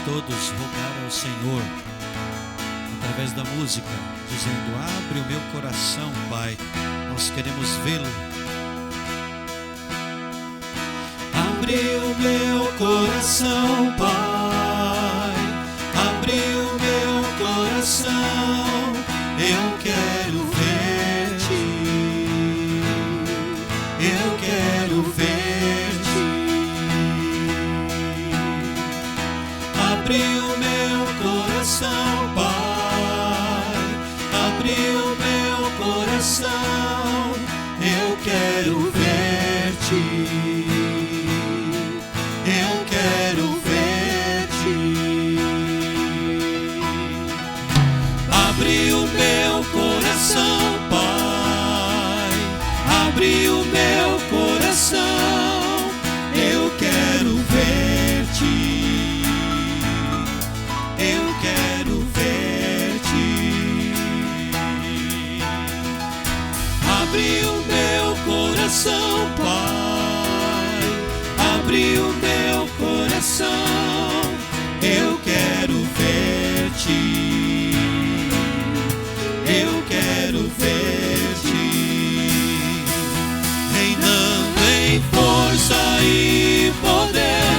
todos rogar ao Senhor, através da música, dizendo: abre o meu coração, Pai, nós queremos vê-lo. Abre o meu coração, Pai, abre o meu coração, eu quero ver-te, eu quero ver-te. Abre o meu coração, Pai, abre o meu coração, eu quero ver-te, eu quero ver-te. Abre o meu coração, Pai, abre o meu coração, eu quero ver-te, eu quero ver-te. Abre o meu coração, Pai, abre o meu coração, eu quero ver-te, eu quero ver-te. Reinando em força e poder,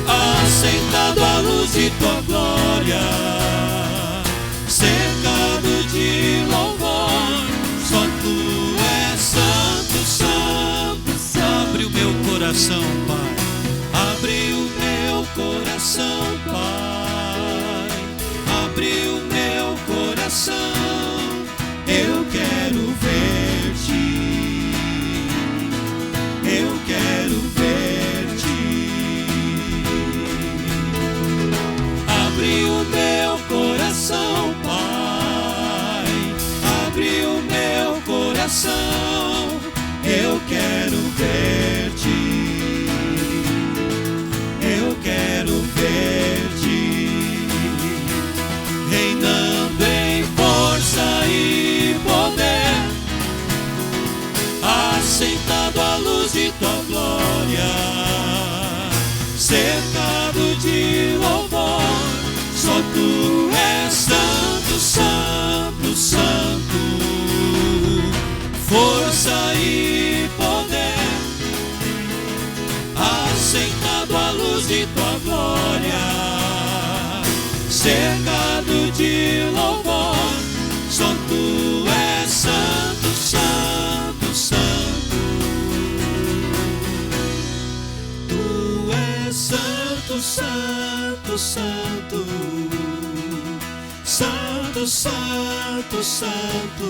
assentado à luz de tua glória, cercado de louvor, só tu és santo, santo, santo. Abre o meu coração, Pai, abre o meu coração, Pai, abre o meu coração, eu quero ver-te, eu quero ver-te. Abre o meu coração, Pai, abre o meu coração, eu quero ver-te, eu quero ver-te. Reinando em força e poder, assentado à luz de tua glória, cercado de louvor, só tu és santo, santo, santo. Força e poder, assentado à luz de tua glória, cercado de louvor, só tu és santo, santo, santo. Tu és santo, santo, santo, santo, santo, santo,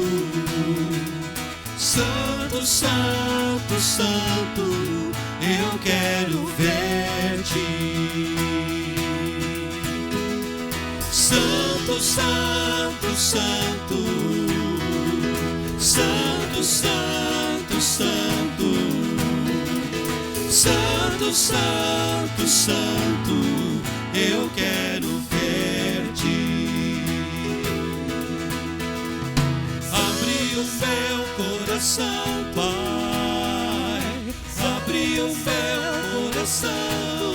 santo, santo, santo, eu quero ver-te. Santo, santo, santo, santo, santo, santo, santo, santo, santo, eu quero ver-te. Abre o meu coração, Pai, abre o meu coração,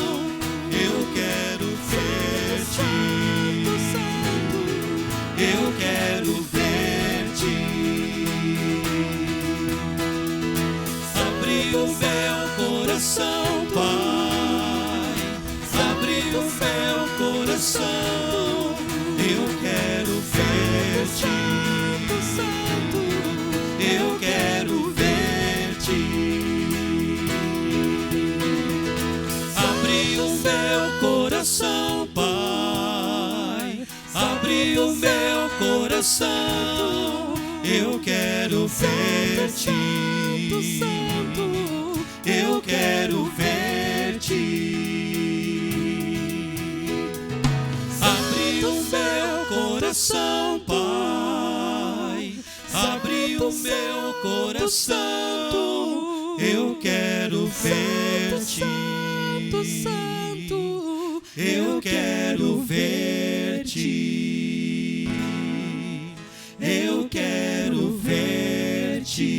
eu quero ver-te, eu quero ver-te. Abre o meu coração, Pai, abre o meu coração, eu quero ver-te, eu quero ver-te. Abre o meu coração, Pai, abre o meu coração, eu quero ver-te, eu quero ver-te. Abre o meu coração, Pai, abre o meu coração, eu quero ver-te, eu quero ver-te, eu quero ver-te,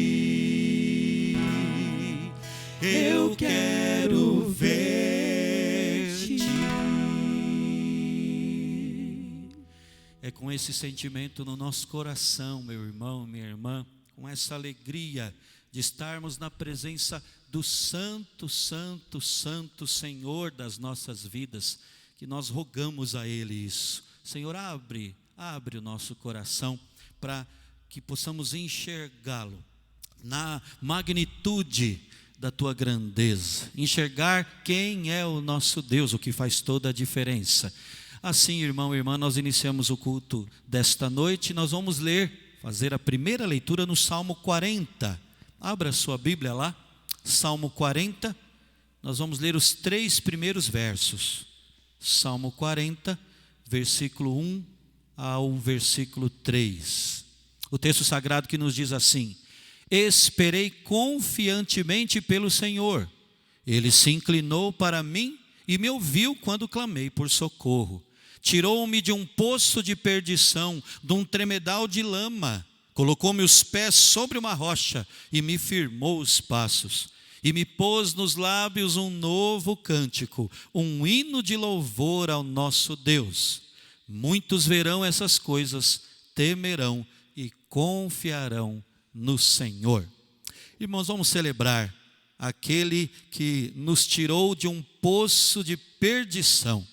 eu quero ver-te. com esse sentimento no nosso coração, meu irmão, minha irmã, com essa alegria de estarmos na presença do Santo, Santo, Santo Senhor das nossas vidas, que nós rogamos a Ele isso. Senhor, abre o nosso coração para que possamos enxergá-lo na magnitude da Tua grandeza, enxergar quem é o nosso Deus, o que faz toda a diferença. Assim, irmão e irmã, nós iniciamos o culto desta noite. Nós vamos fazer a primeira leitura no Salmo 40. Abra a sua Bíblia lá, Salmo 40. Nós vamos ler os 3 primeiros versos. Salmo 40, versículo 1 ao versículo 3. O texto sagrado que nos diz assim: esperei confiantemente pelo Senhor. Ele se inclinou para mim e me ouviu quando clamei por socorro. Tirou-me de um poço de perdição, de um tremedal de lama. Colocou-me os pés sobre uma rocha e me firmou os passos. E me pôs nos lábios um novo cântico, um hino de louvor ao nosso Deus. Muitos verão essas coisas, temerão e confiarão no Senhor. Irmãos, vamos celebrar aquele que nos tirou de um poço de perdição,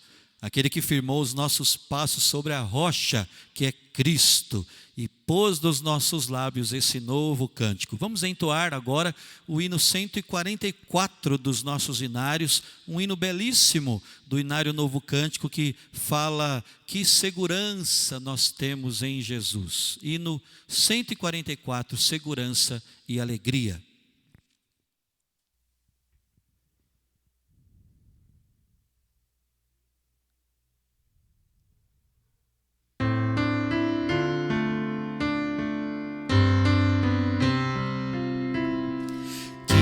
aquele que firmou os nossos passos sobre a rocha, que é Cristo, e pôs nos nossos lábios esse novo cântico. Vamos entoar agora o hino 144 dos nossos hinários, um hino belíssimo do hinário Novo Cântico, que fala que segurança nós temos em Jesus. Hino 144, segurança e alegria.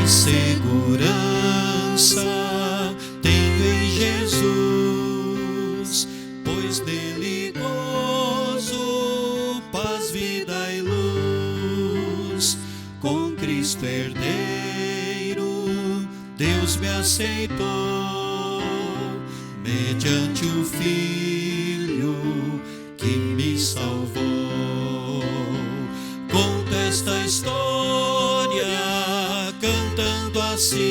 Segurança tenho em Jesus, pois nele gozo, paz, vida e luz. Com Cristo herdeiro, Deus me aceitou, mediante o Filho que me salvou. Conto esta história cantando assim: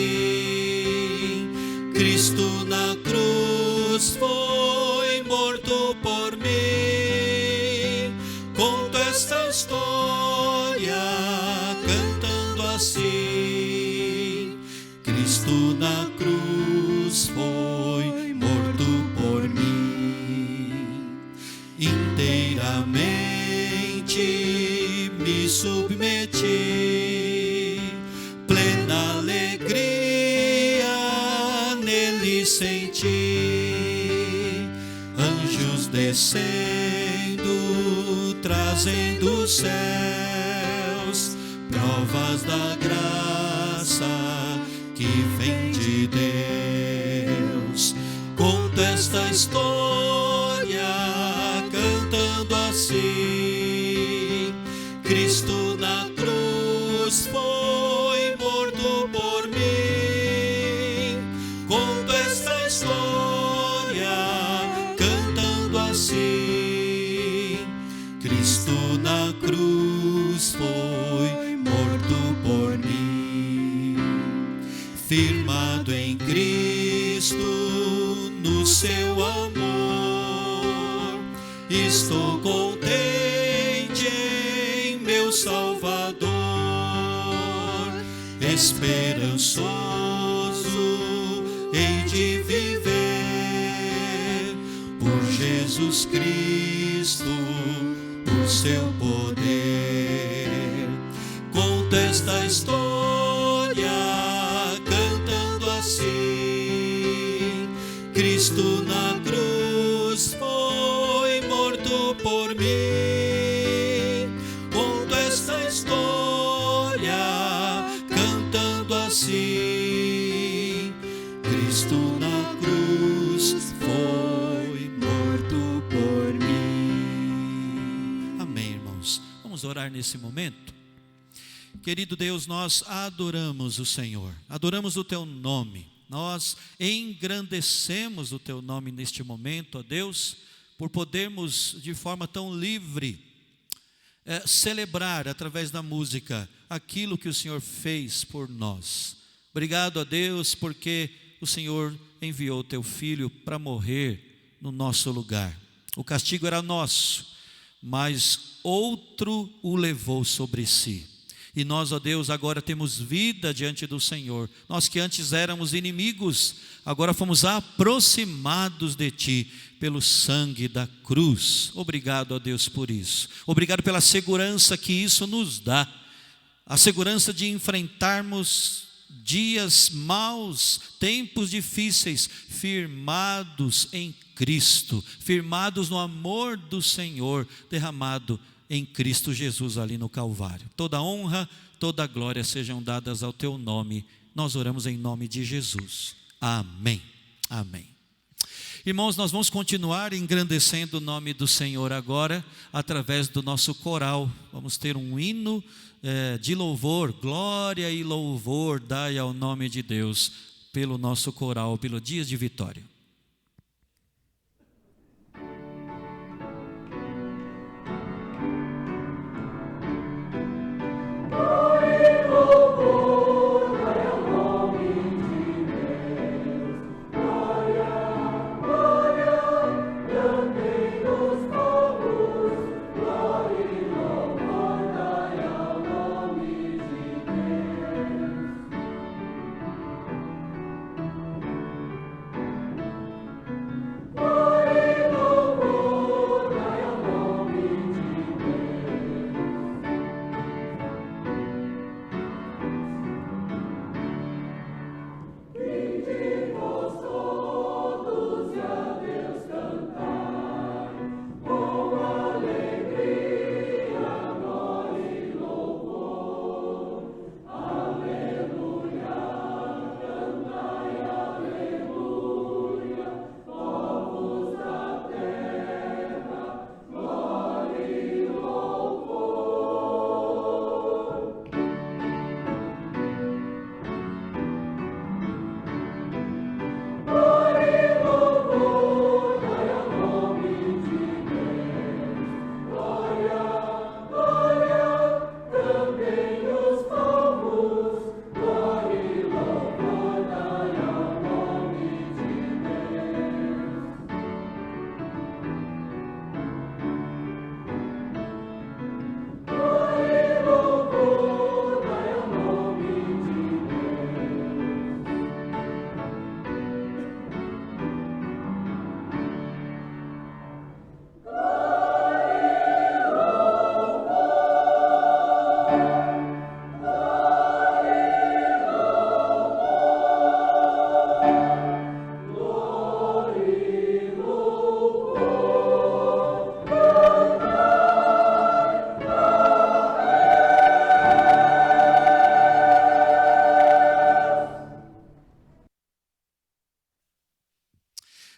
Cristo na cruz foi morto por mim. Conto esta história cantando assim: Cristo na cruz foi morto por mim. Inteiramente me submeti, plena alegria nele senti. Anjos descendo, trazendo os céus, provas da graça que vem de Deus. Conto esta história cantando assim: Cristo na cruz foi morto por mim. Conto esta história cantando assim: Cristo na cruz foi morto por mim. Firmado em Cristo, no seu amor, estou contente em meu Salvador. Esperançoso hei de viver por Jesus Cristo, por seu poder. Conto esta história cantando assim: Cristo na cruz foi morto por mim. Conto esta história cantando assim: Cristo na cruz foi morto por mim. Amém, irmãos. Vamos orar nesse momento. Querido Deus, nós adoramos o Senhor, adoramos o Teu nome, nós engrandecemos o Teu nome neste momento, ó Deus, por podermos de forma tão livre celebrar através da música aquilo que o Senhor fez por nós. Obrigado a Deus porque o Senhor enviou o teu filho para morrer no nosso lugar. O castigo era nosso, mas outro o levou sobre si. E nós, ó Deus, agora temos vida diante do Senhor. Nós que antes éramos inimigos, agora fomos aproximados de Ti pelo sangue da cruz. Obrigado, ó Deus, por isso. Obrigado pela segurança que isso nos dá. A segurança de enfrentarmos dias maus, tempos difíceis, firmados em Cristo, firmados no amor do Senhor, derramado em Cristo Jesus ali no Calvário. Toda honra, toda glória sejam dadas ao teu nome. Nós oramos em nome de Jesus. Amém. Amém. Irmãos, nós vamos continuar engrandecendo o nome do Senhor agora, através do nosso coral. Vamos ter um hino de louvor, glória e louvor dai ao nome de Deus, pelo nosso coral, pelo Dias de Vitória.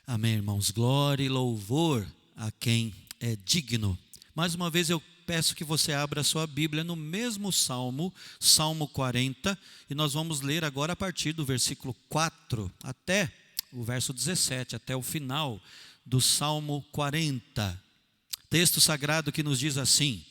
Amém, irmãos. Glória e louvor a quem é digno. Mais uma vez eu peço que você abra a sua Bíblia no mesmo Salmo, Salmo 40, e nós vamos ler agora a partir do versículo 4 até o verso 17, até o final do Salmo 40. Texto sagrado que nos diz assim: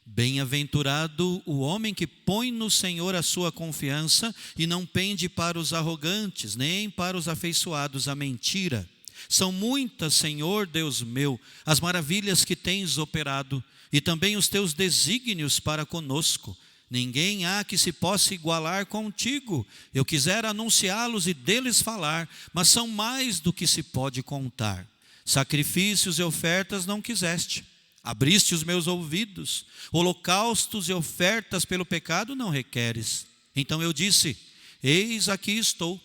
bem-aventurado o homem que põe no Senhor a sua confiança e não pende para os arrogantes, nem para os afeiçoados à mentira. São muitas, Senhor Deus meu, as maravilhas que tens operado, e também os teus desígnios para conosco. Ninguém há que se possa igualar contigo. Eu quisera anunciá-los e deles falar, mas são mais do que se pode contar. Sacrifícios e ofertas não quiseste, abriste os meus ouvidos. Holocaustos e ofertas pelo pecado não requeres. Então eu disse: eis aqui estou.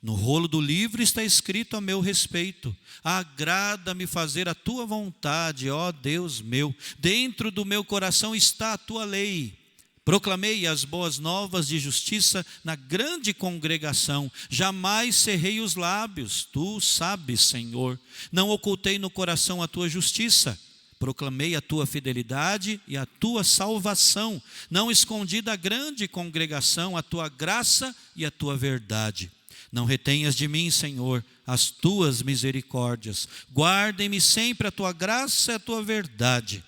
No rolo do livro está escrito a meu respeito. Agrada-me fazer a tua vontade, ó Deus meu. Dentro do meu coração está a tua lei. Proclamei as boas novas de justiça na grande congregação. Jamais cerrei os lábios, tu sabes, Senhor. Não ocultei no coração a tua justiça. Proclamei a tua fidelidade e a tua salvação. Não escondi da grande congregação a tua graça e a tua verdade. Não retenhas de mim, Senhor, as tuas misericórdias. Guarda-me sempre a tua graça e a tua verdade.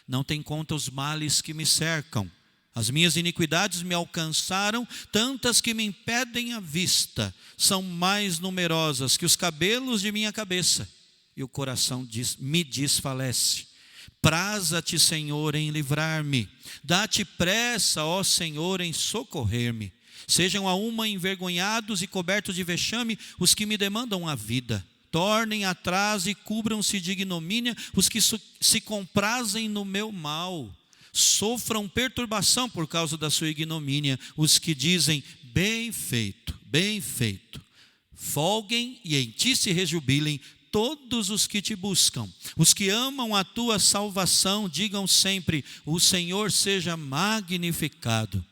Não tem conta os males que me cercam. As minhas iniquidades me alcançaram, tantas que me impedem a vista. São mais numerosas que os cabelos de minha cabeça. E o coração me desfalece. Praza-te, Senhor, em livrar-me. Dá-te pressa, ó Senhor, em socorrer-me. Sejam a uma envergonhados e cobertos de vexame os que me demandam a vida. Tornem atrás e cubram-se de ignomínia os que se comprazem no meu mal. Sofram perturbação por causa da sua ignomínia os que dizem, bem feito, bem feito. Folguem e em ti se rejubilem todos os que te buscam. Os que amam a tua salvação digam sempre, o Senhor seja magnificado.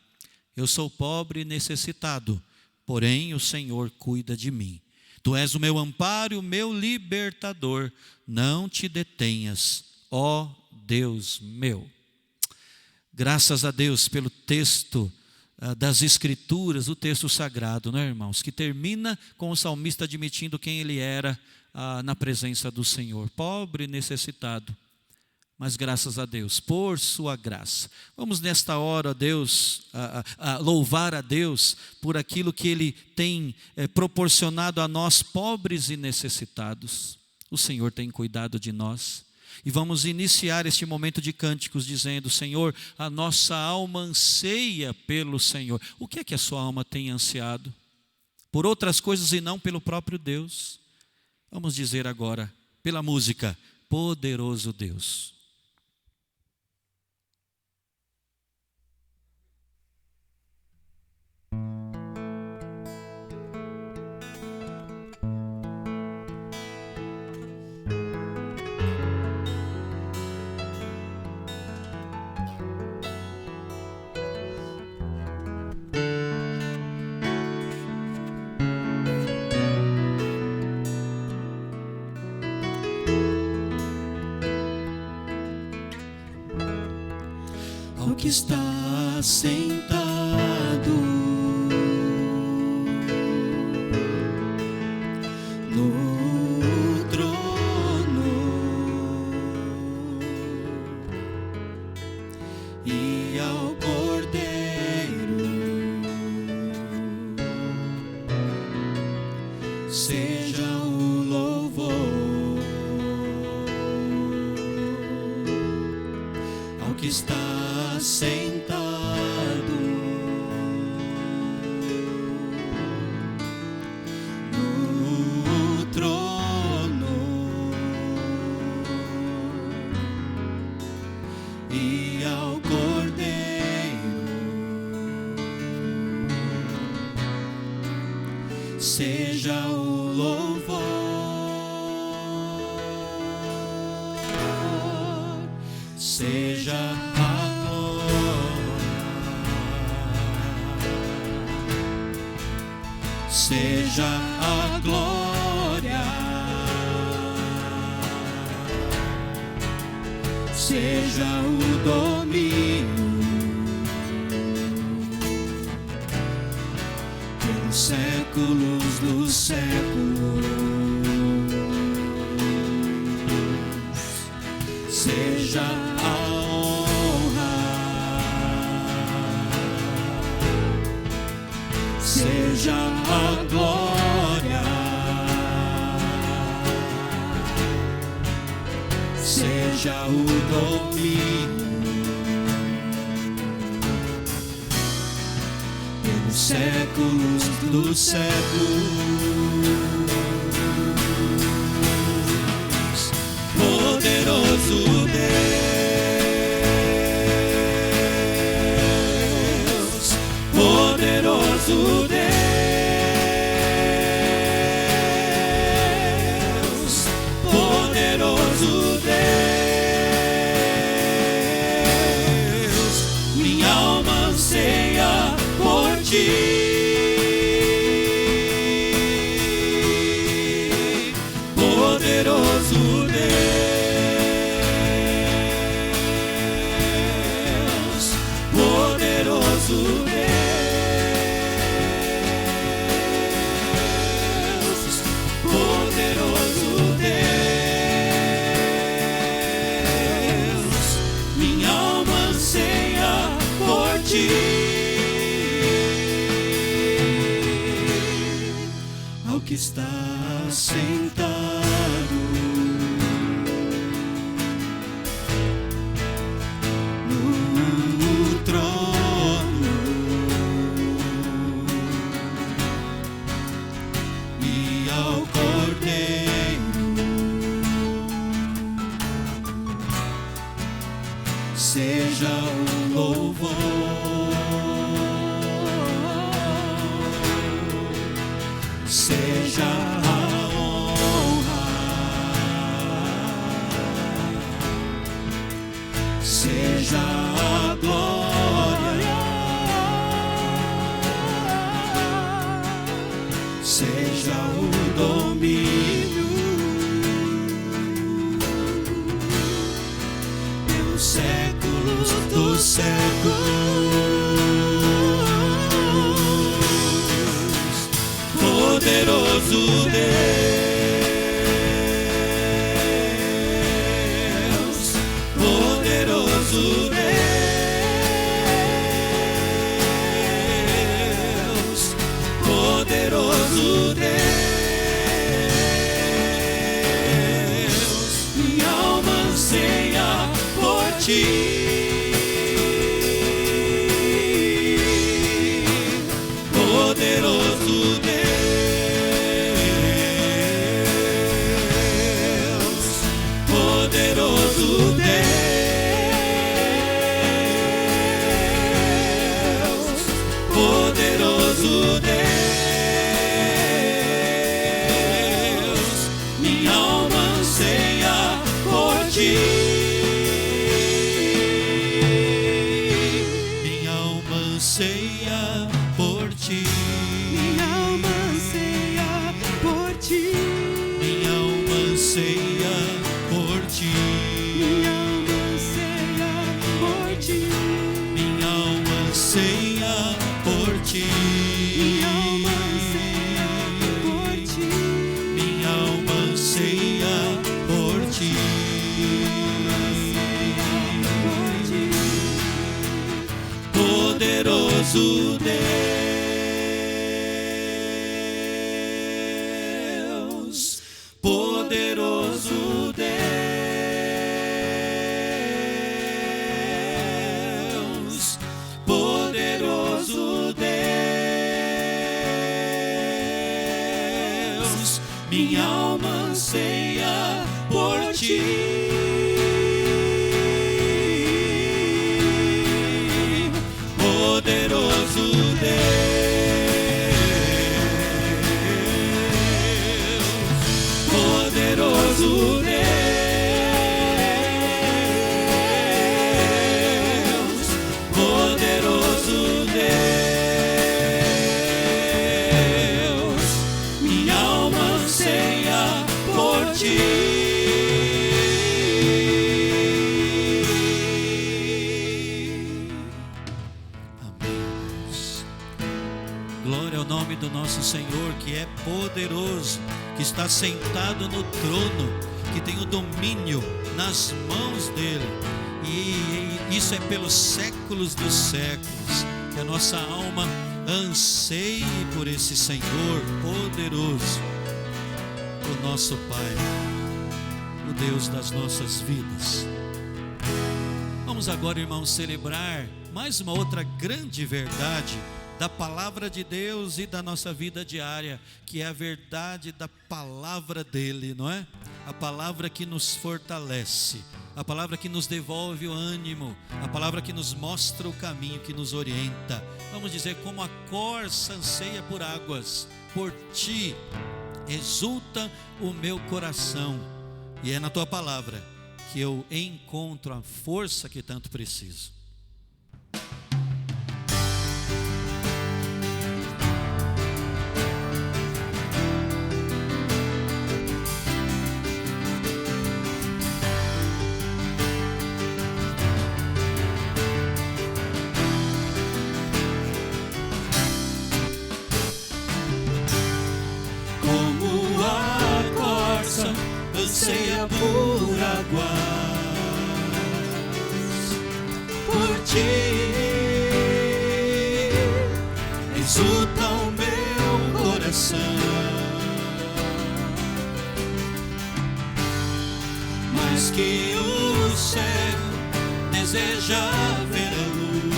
Eu sou pobre e necessitado, porém o Senhor cuida de mim. Tu és o meu amparo e o meu libertador. Não te detenhas, ó Deus meu. Graças a Deus pelo texto das Escrituras, o texto sagrado, né, irmãos? Que termina com o salmista admitindo quem ele era na presença do Senhor. Pobre e necessitado. Mas graças a Deus, por sua graça. Vamos nesta hora, Deus, louvar a Deus por aquilo que Ele tem proporcionado a nós, pobres e necessitados. O Senhor tem cuidado de nós. E vamos iniciar este momento de cânticos dizendo, Senhor, a nossa alma anseia pelo Senhor. O que é que a sua alma tem ansiado? Por outras coisas e não pelo próprio Deus. Vamos dizer agora, pela música, poderoso Deus. Ao que está sentado no trono e ao Cordeiro seja o louvor. Ao que está sentado no trono e ao Cordeiro seja o louvor, seja seja a glória, seja o domínio, pelos séculos dos séculos, seja a honra, seja a glória, seja o domínio, pelos séculos dos séculos. Poderoso Deus, poderoso Deus, poderoso Deus, minha alma anseia por ti. Poderoso Deus, poderoso Deus, está sentado no trono, e ao Cordeiro seja o louvor. Seja a honra, seja a glória, seja o domínio pelos séculos dos séculos. Poderoso Deus, poderoso Deus, poderoso Deus, minha alma anseia por ti. Poderoso Deus, poderoso Deus, poderoso Deus, minha alma anseia por ti. Minha alma anseia por ti. Minha alma anseia por ti. Minha alma anseia por ti. Minha alma anseia por ti. Minha alma anseia por ti. Minha alma anseia por ti. Minha alma anseia por ti. Poderoso Deus, poderoso Deus, poderoso Deus, minha alma anseia por ti. Poderoso Deus, poderoso Deus, poderoso Deus, minha alma anseia por ti. Glória ao nome do nosso Senhor, que é poderoso, que está sentado no trono, que tem o domínio nas mãos dele, e isso é pelos séculos dos séculos. Que a nossa alma anseie por esse Senhor poderoso, o nosso Pai, o Deus das nossas vidas. Vamos agora, irmãos, celebrar mais uma outra grande verdade da palavra de Deus e da nossa vida diária, que é a verdade da palavra dele, não é? A palavra que nos fortalece, a palavra que nos devolve o ânimo, a palavra que nos mostra o caminho, que nos orienta. Vamos dizer: como a corça anseia por águas, por ti exulta o meu coração. E é na tua palavra que eu encontro a força que tanto preciso. Anseia por águas, por ti exulta o meu coração. Diz que o céu deseja ver a luz.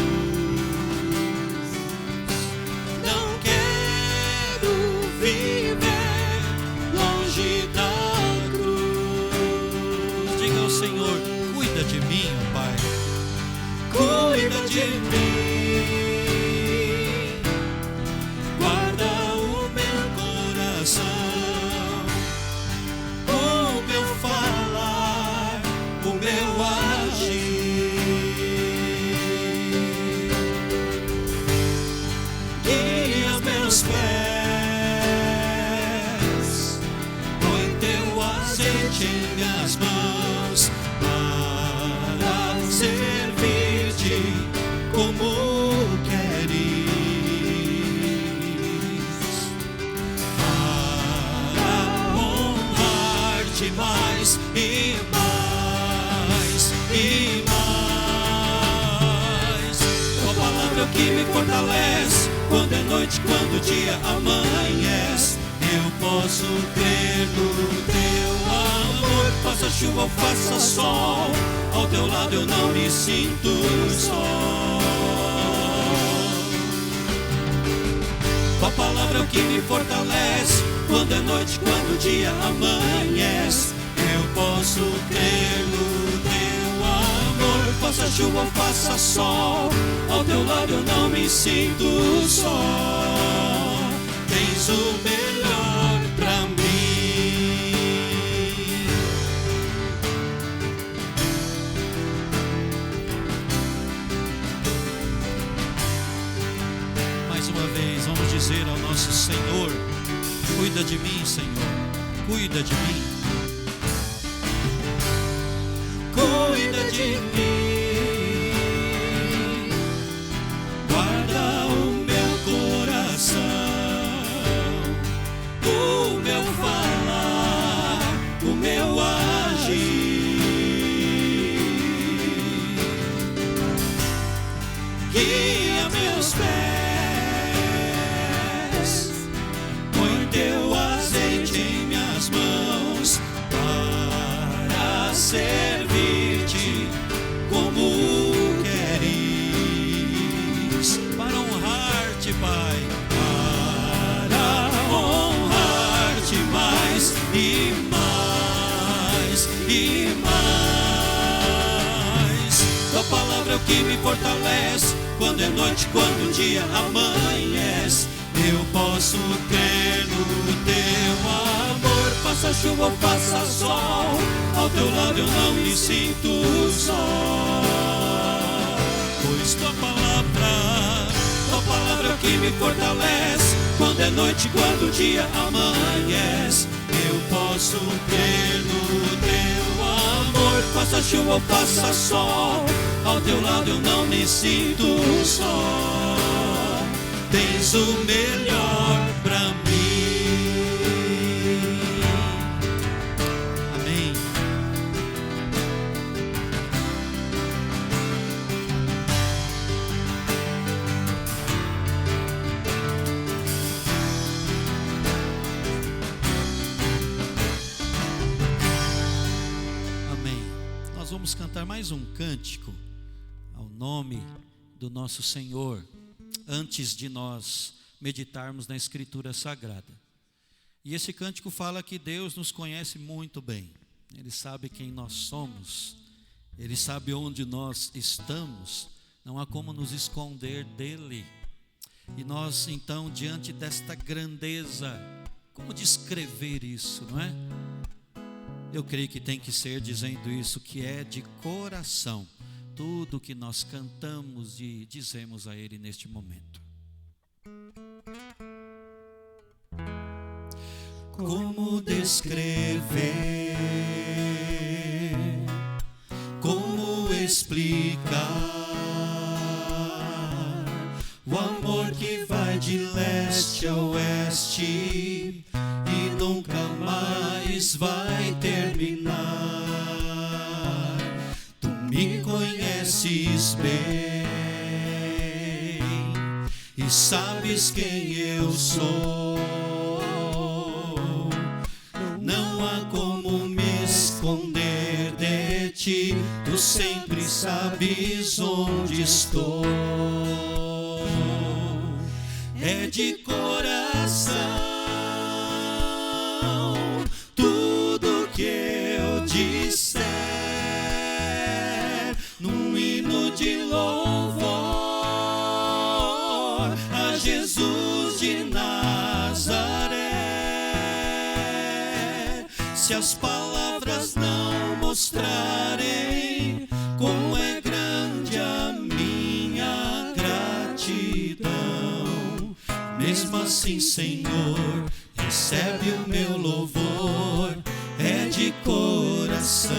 Não quero viver longe da cruz. Diga ao Senhor: cuida de mim, ó Pai. Cuida de mim. Guarda o meu coração, o meu falar, o meu agir. Guia os meus pés, põe teu azeite em minhas mãos para servir-te como queres, para honrar-te mais e mais e mais. Tua palavra é o que me fortalece, quando é noite, quando o dia amanhece. Eu posso crer no teu amor, faça chuva ou faça sol, ao teu lado eu não me sinto só. Tua palavra é o que me fortalece, quando é noite, quando o dia amanhece. Eu posso crer no teu amor, faça chuva ou faça sol, ao teu lado eu não me sinto só. Tens o melhor pra mim. Mais uma vez, vamos dizer ao nosso Senhor: cuida de mim, Senhor, cuida de mim. Cuida de mim. Guarda o meu coração, o meu falar, o meu agir. Guia meus pés, põe teu azeite em minhas mãos para servir-te como queres, para honrar-te, Pai, para honrar-te mais e mais e mais. Tua palavra é o que me fortalece, quando é noite, quando o dia amanhece. Eu posso crer no teu amor, faça chuva ou faça sol, ao teu lado eu não me sinto só. Pois tua palavra é o que me fortalece, quando é noite, quando o dia amanhece. Eu posso crer no teu amor, faça chuva ou faça sol, ao teu lado eu não me sinto só. Tens o melhor pra mim. Amém. Amém. Nós vamos cantar mais um cântico ao nome do nosso Senhor, antes de nós meditarmos na Escritura Sagrada. E esse cântico fala que Deus nos conhece muito bem. Ele sabe quem nós somos, Ele sabe onde nós estamos, não há como nos esconder dEle. E nós então, diante desta grandeza, como descrever isso, não é? Eu creio que tem que ser dizendo isso, que é de coração, tudo que nós cantamos e dizemos a Ele neste momento. Como descrever, como explicar o amor que vai de leste a oeste e nunca mais vai terminar. Tu me conheces bem e sabes quem eu sou. Não há como me esconder dele. sempre sabes onde estou. É de coração tudo que eu disser, num hino de louvor a Jesus de Nazaré. Se as palavras não mostrarem como é grande a minha gratidão, mesmo assim, Senhor, recebe o meu louvor, é de coração.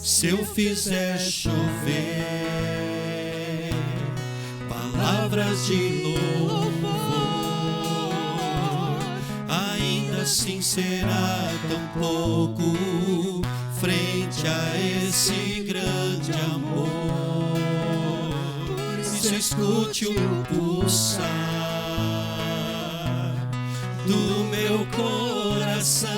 Se eu fizer chover palavras de louvor, ainda assim será tão pouco frente a esse grande amor. Isso escute o pulsar do meu coração.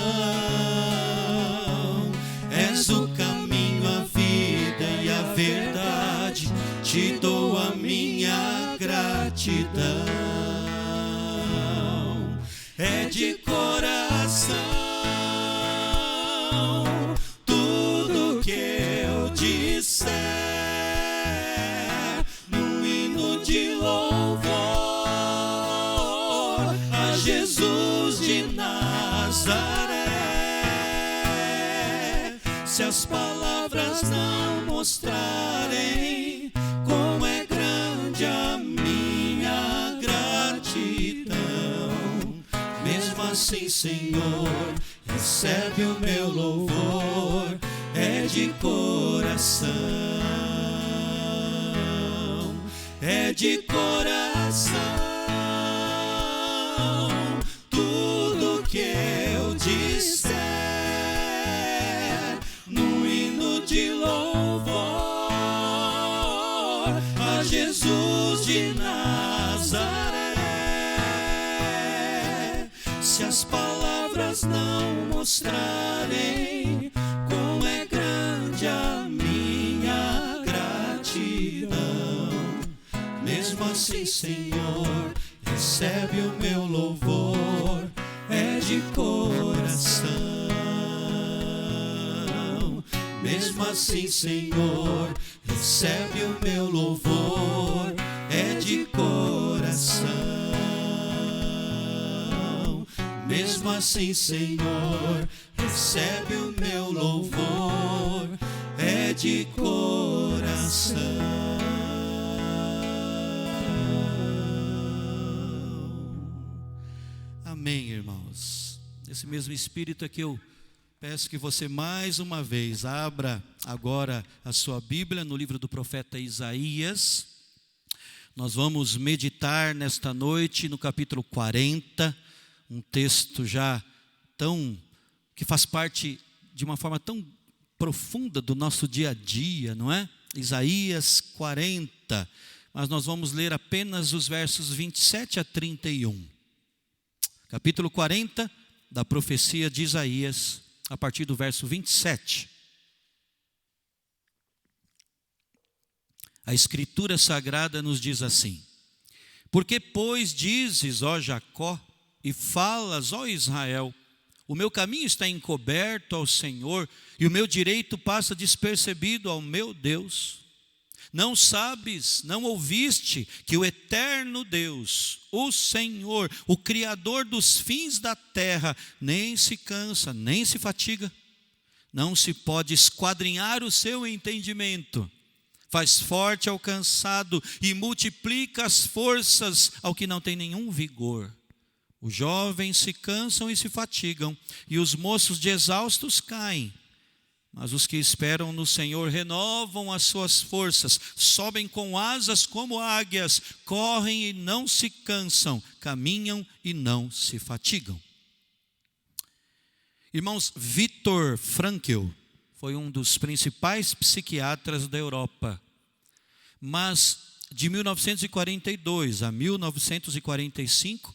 És o caminho, a vida e a verdade. Te dou a minha gratidão. É de coração tudo que eu disser, num hino de louvor a Jesus de Nazaré. Se as palavras não mostrarem como é grande a minha gratidão, mesmo assim, Senhor, recebe o meu louvor, é de coração, é de coração. Tudo que eu disser, no hino de louvor a Jesus de Nazaré. Se as palavras não mostrarem como é grande a minha gratidão, mesmo assim, Senhor, recebe o meu louvor, é de coração. Mesmo assim, Senhor, recebe o meu louvor, é de coração. Mesmo assim, Senhor, recebe o meu louvor, é de coração. Amém, irmãos. Nesse mesmo espírito é que eu peço que você mais uma vez abra agora a sua Bíblia no livro do profeta Isaías. Nós vamos meditar nesta noite no capítulo 40, um texto já que faz parte de uma forma tão profunda do nosso dia a dia, não é? Isaías 40, mas nós vamos ler apenas os versos 27 a 31. Capítulo 40 da profecia de Isaías, a partir do verso 27. A Escritura Sagrada nos diz assim: porque, pois, dizes, ó Jacó, e falas, ó Israel, o meu caminho está encoberto ao Senhor, e o meu direito passa despercebido ao meu Deus. Não sabes, não ouviste que o eterno Deus, o Senhor, o Criador dos fins da terra, nem se cansa, nem se fatiga? Não se pode esquadrinhar o seu entendimento. Faz forte ao cansado e multiplica as forças ao que não tem nenhum vigor. Os jovens se cansam e se fatigam, e os moços de exaustos caem. Mas os que esperam no Senhor renovam as suas forças, sobem com asas como águias, correm e não se cansam, caminham e não se fatigam. Irmãos, Viktor Frankl foi um dos principais psiquiatras da Europa. Mas de 1942 a 1945,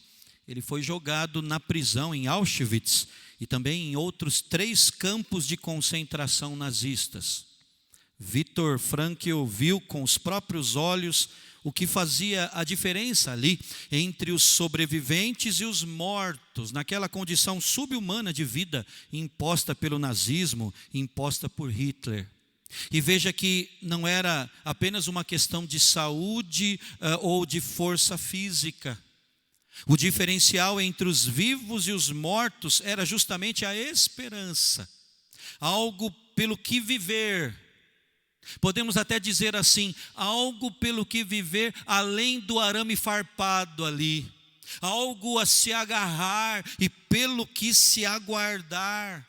ele foi jogado na prisão em Auschwitz e também em outros 3 campos de concentração nazistas. Viktor Frankl viu com os próprios olhos o que fazia a diferença ali entre os sobreviventes e os mortos, naquela condição subhumana de vida imposta pelo nazismo, imposta por Hitler. E veja que não era apenas uma questão de saúde ou de força física. O diferencial entre os vivos e os mortos era justamente a esperança, algo pelo que viver. Podemos até dizer assim, algo pelo que viver além do arame farpado ali, algo a se agarrar e pelo que se aguardar,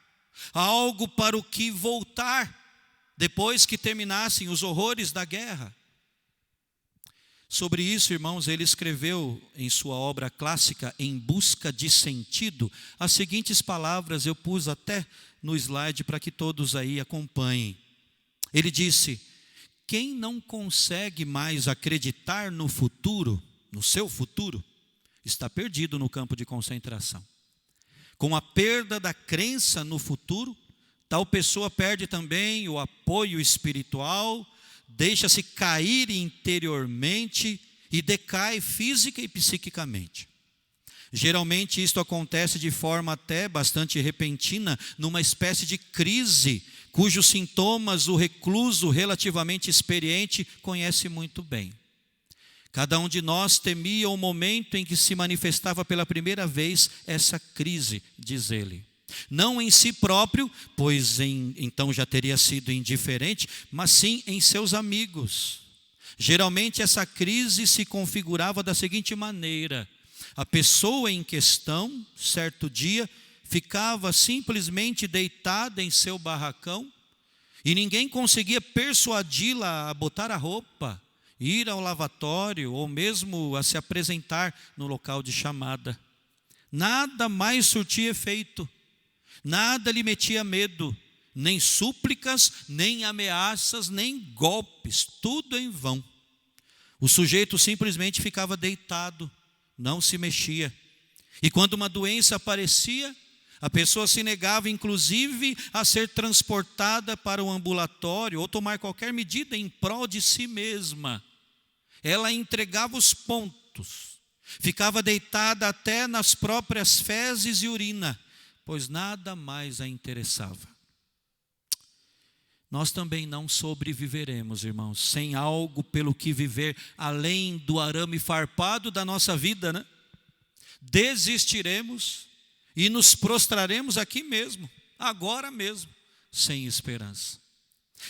algo para o que voltar depois que terminassem os horrores da guerra. Sobre isso, irmãos, ele escreveu em sua obra clássica, Em Busca de Sentido, as seguintes palavras, eu pus até no slide para que todos aí acompanhem. Ele disse: quem não consegue mais acreditar no futuro, no seu futuro, está perdido no campo de concentração. Com a perda da crença no futuro, tal pessoa perde também o apoio espiritual, deixa-se cair interiormente e decai física e psiquicamente. Geralmente isto acontece de forma até bastante repentina, numa espécie de crise, cujos sintomas o recluso relativamente experiente conhece muito bem. Cada um de nós temia o momento em que se manifestava pela primeira vez essa crise, diz ele. Não em si próprio, pois então já teria sido indiferente, mas sim em seus amigos. Geralmente essa crise se configurava da seguinte maneira: a pessoa em questão, certo dia, ficava simplesmente deitada em seu barracão e ninguém conseguia persuadi-la a botar a roupa, ir ao lavatório ou mesmo a se apresentar no local de chamada. Nada mais surtia efeito. Nada lhe metia medo, nem súplicas, nem ameaças, nem golpes, tudo em vão. O sujeito simplesmente ficava deitado, não se mexia. E quando uma doença aparecia, a pessoa se negava inclusive a ser transportada para o ambulatório ou tomar qualquer medida em prol de si mesma. Ela entregava os pontos, ficava deitada até nas próprias fezes e urina, pois nada mais a interessava. Nós também não sobreviveremos, irmãos, sem algo pelo que viver além do arame farpado da nossa vida, né? Desistiremos e nos prostraremos aqui mesmo, agora mesmo, sem esperança.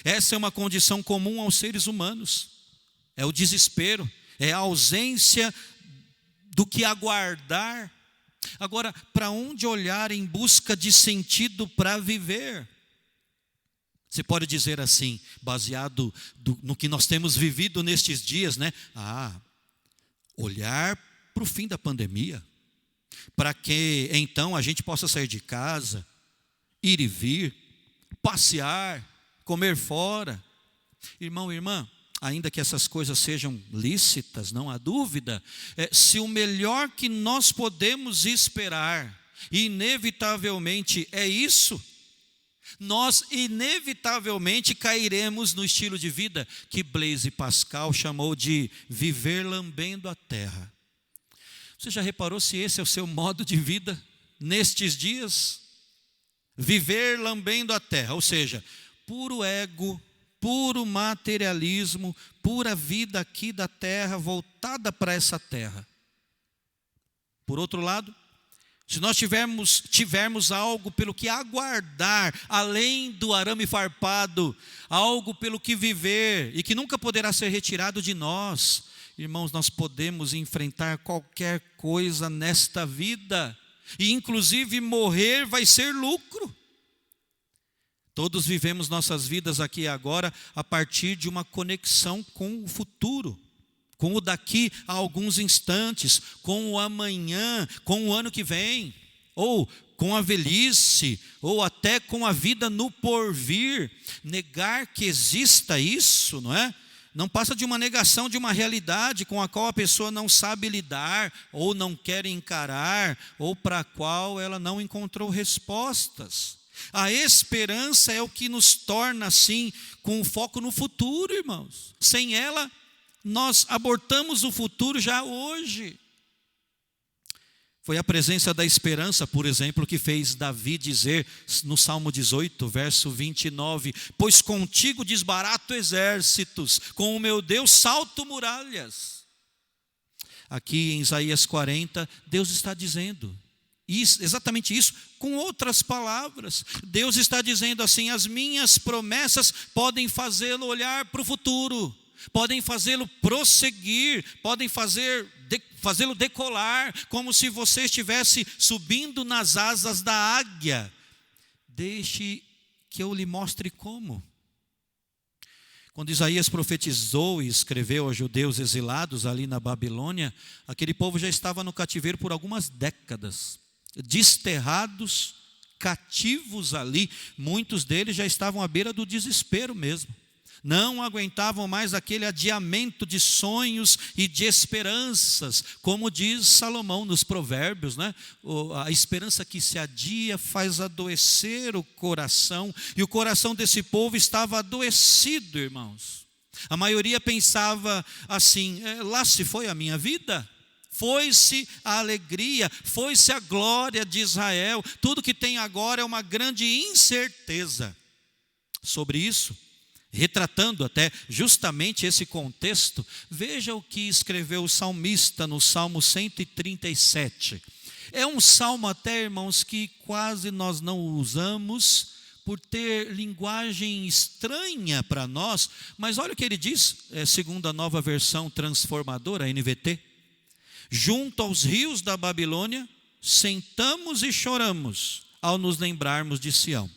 Essa é uma condição comum aos seres humanos. É o desespero, é a ausência do que aguardar. Agora, para onde olhar em busca de sentido para viver? Você pode dizer assim, baseado no que nós temos vivido nestes dias, né? Olhar para o fim da pandemia, para que então a gente possa sair de casa, ir e vir, passear, comer fora. Irmão, irmã, ainda que essas coisas sejam lícitas, não há dúvida, se o melhor que nós podemos esperar, inevitavelmente é isso, nós inevitavelmente cairemos no estilo de vida que Blaise Pascal chamou de viver lambendo a terra. Você já reparou se esse é o seu modo de vida nestes dias? Viver lambendo a terra, ou seja, puro ego, puro materialismo, pura vida aqui da terra, voltada para essa terra. Por outro lado, se nós tivermos algo pelo que aguardar, além do arame farpado, algo pelo que viver, e que nunca poderá ser retirado de nós, irmãos, nós podemos enfrentar qualquer coisa nesta vida, e inclusive morrer vai ser lucro. Todos vivemos nossas vidas aqui e agora a partir de uma conexão com o futuro, com o daqui a alguns instantes, com o amanhã, com o ano que vem, ou com a velhice, ou até com a vida no porvir. Negar que exista isso, não é? Não passa de uma negação de uma realidade com a qual a pessoa não sabe lidar, ou não quer encarar, ou para a qual ela não encontrou respostas. A esperança é o que nos torna assim, com foco no futuro, irmãos. Sem ela, nós abortamos o futuro já hoje. Foi a presença da esperança, por exemplo, que fez Davi dizer no Salmo 18, verso 29, pois contigo desbarato exércitos, com o meu Deus salto muralhas. Aqui em Isaías 40, Deus está dizendo exatamente isso, com outras palavras. Deus está dizendo assim, as minhas promessas podem fazê-lo olhar para o futuro, podem fazê-lo prosseguir, podem fazê-lo decolar, como se você estivesse subindo nas asas da águia. Deixe que eu lhe mostre como. Quando Isaías profetizou e escreveu aos judeus exilados ali na Babilônia, aquele povo já estava no cativeiro por algumas décadas, desterrados, cativos ali. Muitos deles já estavam à beira do desespero mesmo. Não aguentavam mais aquele adiamento de sonhos e de esperanças, como diz Salomão nos Provérbios, né? A esperança que se adia faz adoecer o coração, e o coração desse povo estava adoecido, irmãos. A maioria pensava assim, lá se foi a minha vida, foi-se a alegria, foi-se a glória de Israel, tudo que tem agora é uma grande incerteza. Sobre isso, retratando até justamente esse contexto, veja o que escreveu o salmista no Salmo 137. É um salmo até, irmãos, que quase nós não usamos, por ter linguagem estranha para nós, mas olha o que ele diz, segundo a Nova Versão Transformadora, a NVT. Junto aos rios da Babilônia, sentamos e choramos ao nos lembrarmos de Sião.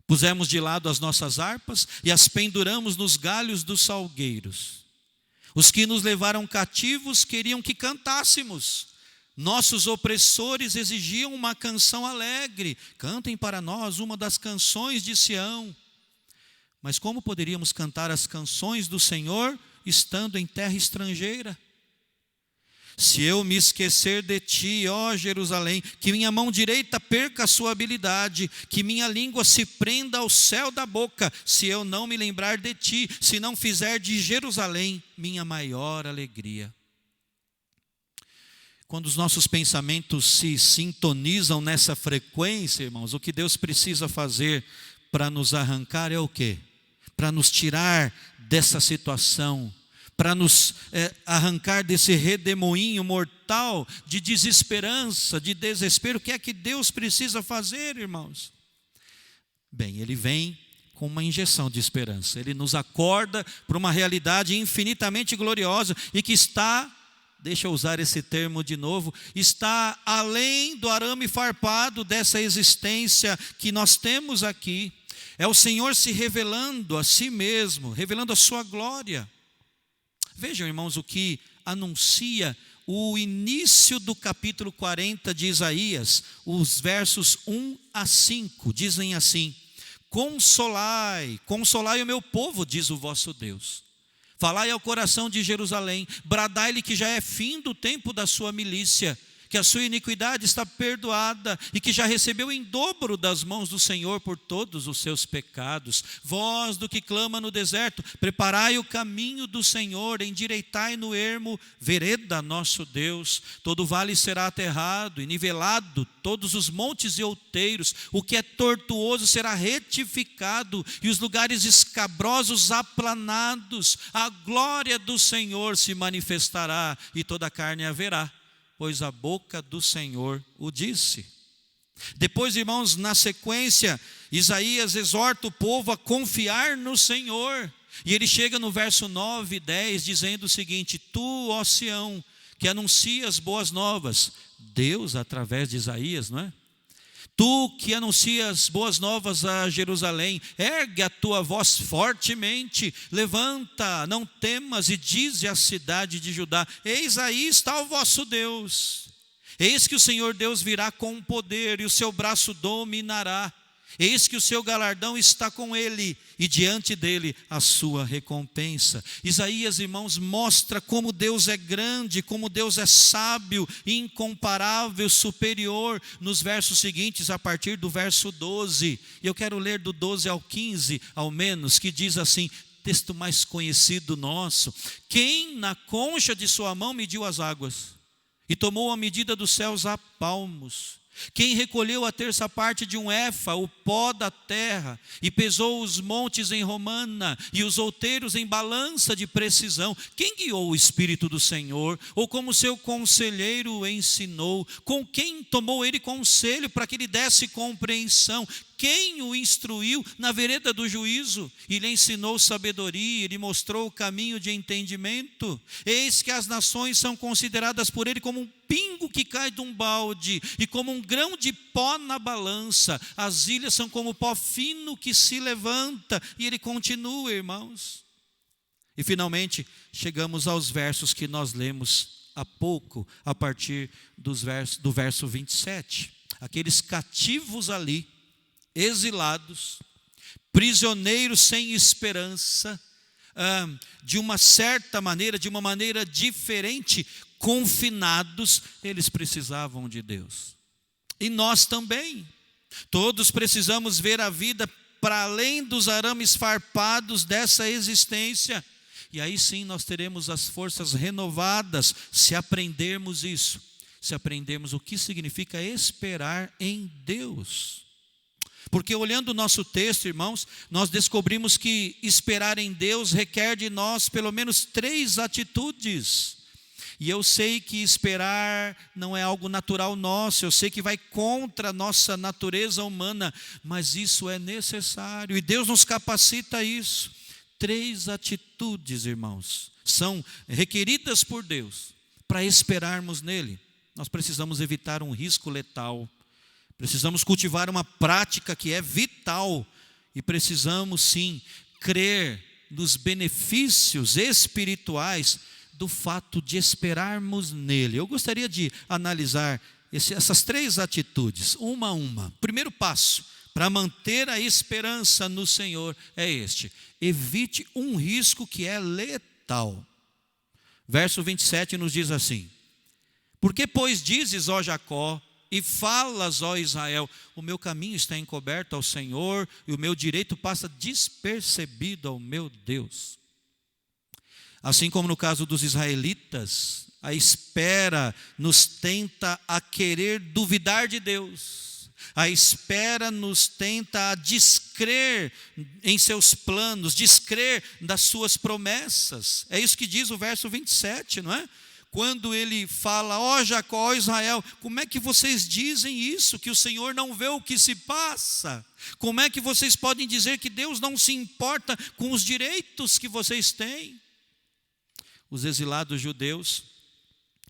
Pusemos de lado as nossas harpas e as penduramos nos galhos dos salgueiros. Os que nos levaram cativos queriam que cantássemos. Nossos opressores exigiam uma canção alegre. Cantem para nós uma das canções de Sião. Mas como poderíamos cantar as canções do Senhor estando em terra estrangeira? Se eu me esquecer de ti, ó Jerusalém, que minha mão direita perca a sua habilidade, que minha língua se prenda ao céu da boca, se eu não me lembrar de ti, se não fizer de Jerusalém minha maior alegria. Quando os nossos pensamentos se sintonizam nessa frequência, irmãos, o que Deus precisa fazer para nos arrancar é o quê? Para nos tirar dessa situação, para nos arrancar desse redemoinho mortal de desesperança, de desespero. O que é que Deus precisa fazer, irmãos? Bem, Ele vem com uma injeção de esperança. Ele nos acorda para uma realidade infinitamente gloriosa e que está, deixa eu usar esse termo de novo, está além do arame farpado dessa existência que nós temos aqui. É o Senhor se revelando a si mesmo, revelando a sua glória. Vejam, irmãos, o que anuncia o início do capítulo 40 de Isaías, os versos 1 a 5, dizem assim: consolai, consolai o meu povo, diz o vosso Deus. Falai ao coração de Jerusalém, bradai-lhe que já é fim do tempo da sua milícia, que a sua iniquidade está perdoada e que já recebeu em dobro das mãos do Senhor por todos os seus pecados. Vós do que clama no deserto, preparai o caminho do Senhor, endireitai no ermo vereda nosso Deus. Todo vale será aterrado e nivelado, todos os montes e outeiros, o que é tortuoso será retificado e os lugares escabrosos aplanados. A glória do Senhor se manifestará e toda a carne a verá, pois a boca do Senhor o disse. Depois, irmãos, na sequência, Isaías exorta o povo a confiar no Senhor. E ele chega no verso 9 e 10, dizendo o seguinte: tu, ó Sião, que anuncias boas novas, Deus através de Isaías, não é? Tu que anuncias boas novas a Jerusalém, ergue a tua voz fortemente, levanta, não temas, e dize à cidade de Judá: eis aí está o vosso Deus. Eis que o Senhor Deus virá com poder, e o seu braço dominará. Eis que o seu galardão está com ele, e diante dele a sua recompensa. Isaías, irmãos, mostra como Deus é grande, como Deus é sábio, incomparável, superior, nos versos seguintes, a partir do verso 12. E eu quero ler do 12 ao 15, ao menos, que diz assim, texto mais conhecido nosso: quem na concha de sua mão mediu as águas, e tomou a medida dos céus a palmos? Quem recolheu a terça parte de um éfa, o pó da terra, e pesou os montes em romana, e os outeiros em balança de precisão? Quem guiou o Espírito do Senhor, ou como seu conselheiro o ensinou? Com quem tomou ele conselho para que lhe desse compreensão? Quem o instruiu na vereda do juízo, e lhe ensinou sabedoria, e lhe mostrou o caminho de entendimento? Eis que as nações são consideradas por ele como um pingo que cai de um balde, e como um grão de pó na balança. As ilhas são como pó fino que se levanta. E ele continua, irmãos. E finalmente chegamos aos versos que nós lemos há pouco, a partir do verso 27. Aqueles cativos ali, exilados, prisioneiros sem esperança, de uma certa maneira, de uma maneira diferente, confinados, eles precisavam de Deus. E nós também, todos precisamos ver a vida para além dos arames farpados dessa existência. E aí sim nós teremos as forças renovadas, se aprendermos isso, se aprendermos o que significa esperar em Deus. Porque olhando o nosso texto, irmãos, nós descobrimos que esperar em Deus requer de nós pelo menos 3 atitudes. E eu sei que esperar não é algo natural nosso, eu sei que vai contra a nossa natureza humana, mas isso é necessário, e Deus nos capacita a isso. 3 atitudes, irmãos, são requeridas por Deus para esperarmos nele. Nós precisamos evitar um risco letal, precisamos cultivar uma prática que é vital, e precisamos sim crer nos benefícios espirituais do fato de esperarmos nele. Eu gostaria de analisar essas 3 atitudes, uma a uma. Primeiro passo para manter a esperança no Senhor é este: evite um risco que é letal. Verso 27 nos diz assim: porque pois dizes, ó Jacó, e falas, ó Israel, o meu caminho está encoberto ao Senhor, e o meu direito passa despercebido ao meu Deus. Assim como no caso dos israelitas, a espera nos tenta a querer duvidar de Deus. A espera nos tenta a descrer em seus planos, descrer das suas promessas. É isso que diz o verso 27, não é? Quando ele fala, ó Jacó, ó Israel, como é que vocês dizem isso? Que o Senhor não vê o que se passa? Como é que vocês podem dizer que Deus não se importa com os direitos que vocês têm? Os exilados judeus,